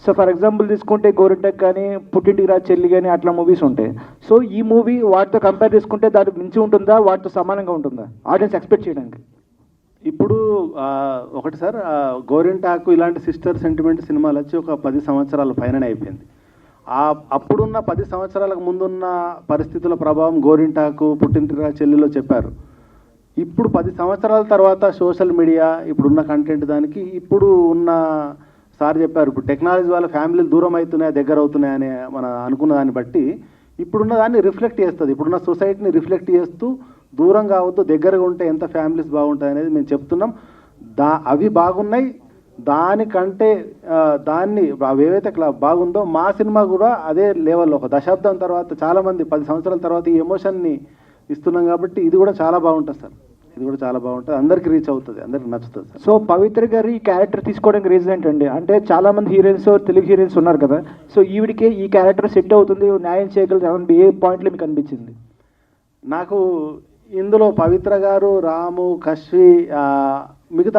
సో ఫర్ ఎగ్జాంపుల్ తీసుకుంటే గోరింటెక్ కానీ పుట్టింటికి రా చెల్లి కానీ అట్లా మూవీస్ ఉంటాయి. సో ఈ మూవీ వాటితో కంపేర్ చేసుకుంటే దానికి మించి ఉంటుందా, వాటితో సమానంగా ఉంటుందా ఆడియన్స్ ఎక్స్పెక్ట్ చేయడానికి? ఇప్పుడు ఒకటి సార్, గోరింటాకు ఇలాంటి సిస్టర్ సెంటిమెంట్ సినిమాలు వచ్చి ఒక 10 సంవత్సరాల పైననే అయిపోయింది. అప్పుడున్న 10 సంవత్సరాలకు ముందున్న పరిస్థితుల ప్రభావం గోరింటాకు, పుట్టింటిరా చెల్లిలో చెప్పారు. ఇప్పుడు 10 సంవత్సరాల తర్వాత సోషల్ మీడియా, ఇప్పుడున్న కంటెంట్ దానికి ఇప్పుడు ఉన్న సార్ చెప్పారు, ఇప్పుడు టెక్నాలజీ వల్ల ఫ్యామిలీలు దూరం అవుతున్నాయా దగ్గర అవుతున్నాయని మన అనుకున్న దాన్ని బట్టి ఇప్పుడున్న దాన్ని రిఫ్లెక్ట్ చేస్తుంది. ఇప్పుడున్న సొసైటీని రిఫ్లెక్ట్ చేస్తూ దూరం కావద్దు, దగ్గరగా ఉంటే ఎంత ఫ్యామిలీస్ బాగుంటాయి అనేది మేము చెప్తున్నాం. అవి బాగున్నాయి, దానికంటే దాన్ని అవి ఏవైతే బాగుందో మా సినిమా కూడా అదే లెవెల్లో ఒక దశాబ్దం తర్వాత చాలామంది 10 సంవత్సరాల తర్వాత ఈ ఎమోషన్ని ఇస్తున్నాం కాబట్టి ఇది కూడా చాలా బాగుంటుంది సార్. ఇది కూడా చాలా బాగుంటుంది, అందరికి రీచ్ అవుతుంది, అందరికి నచ్చుతుంది సార్. సో పవిత్ర గారు ఈ క్యారెక్టర్ తీసుకోవడానికి రీజన్ ఏంటండి? అంటే చాలా మంది హీరోయిన్స్, తెలుగు హీరోయిన్స్ ఉన్నారు కదా, సో ఈవిడికే ఈ క్యారెక్టర్ సెట్ అవుతుంది, న్యాయం చేయగలదు ఏ పాయింట్లో మీకు అనిపించింది? నాకు ఇందులో పవిత్ర గారు, రాము, కశ్వి, మిగతా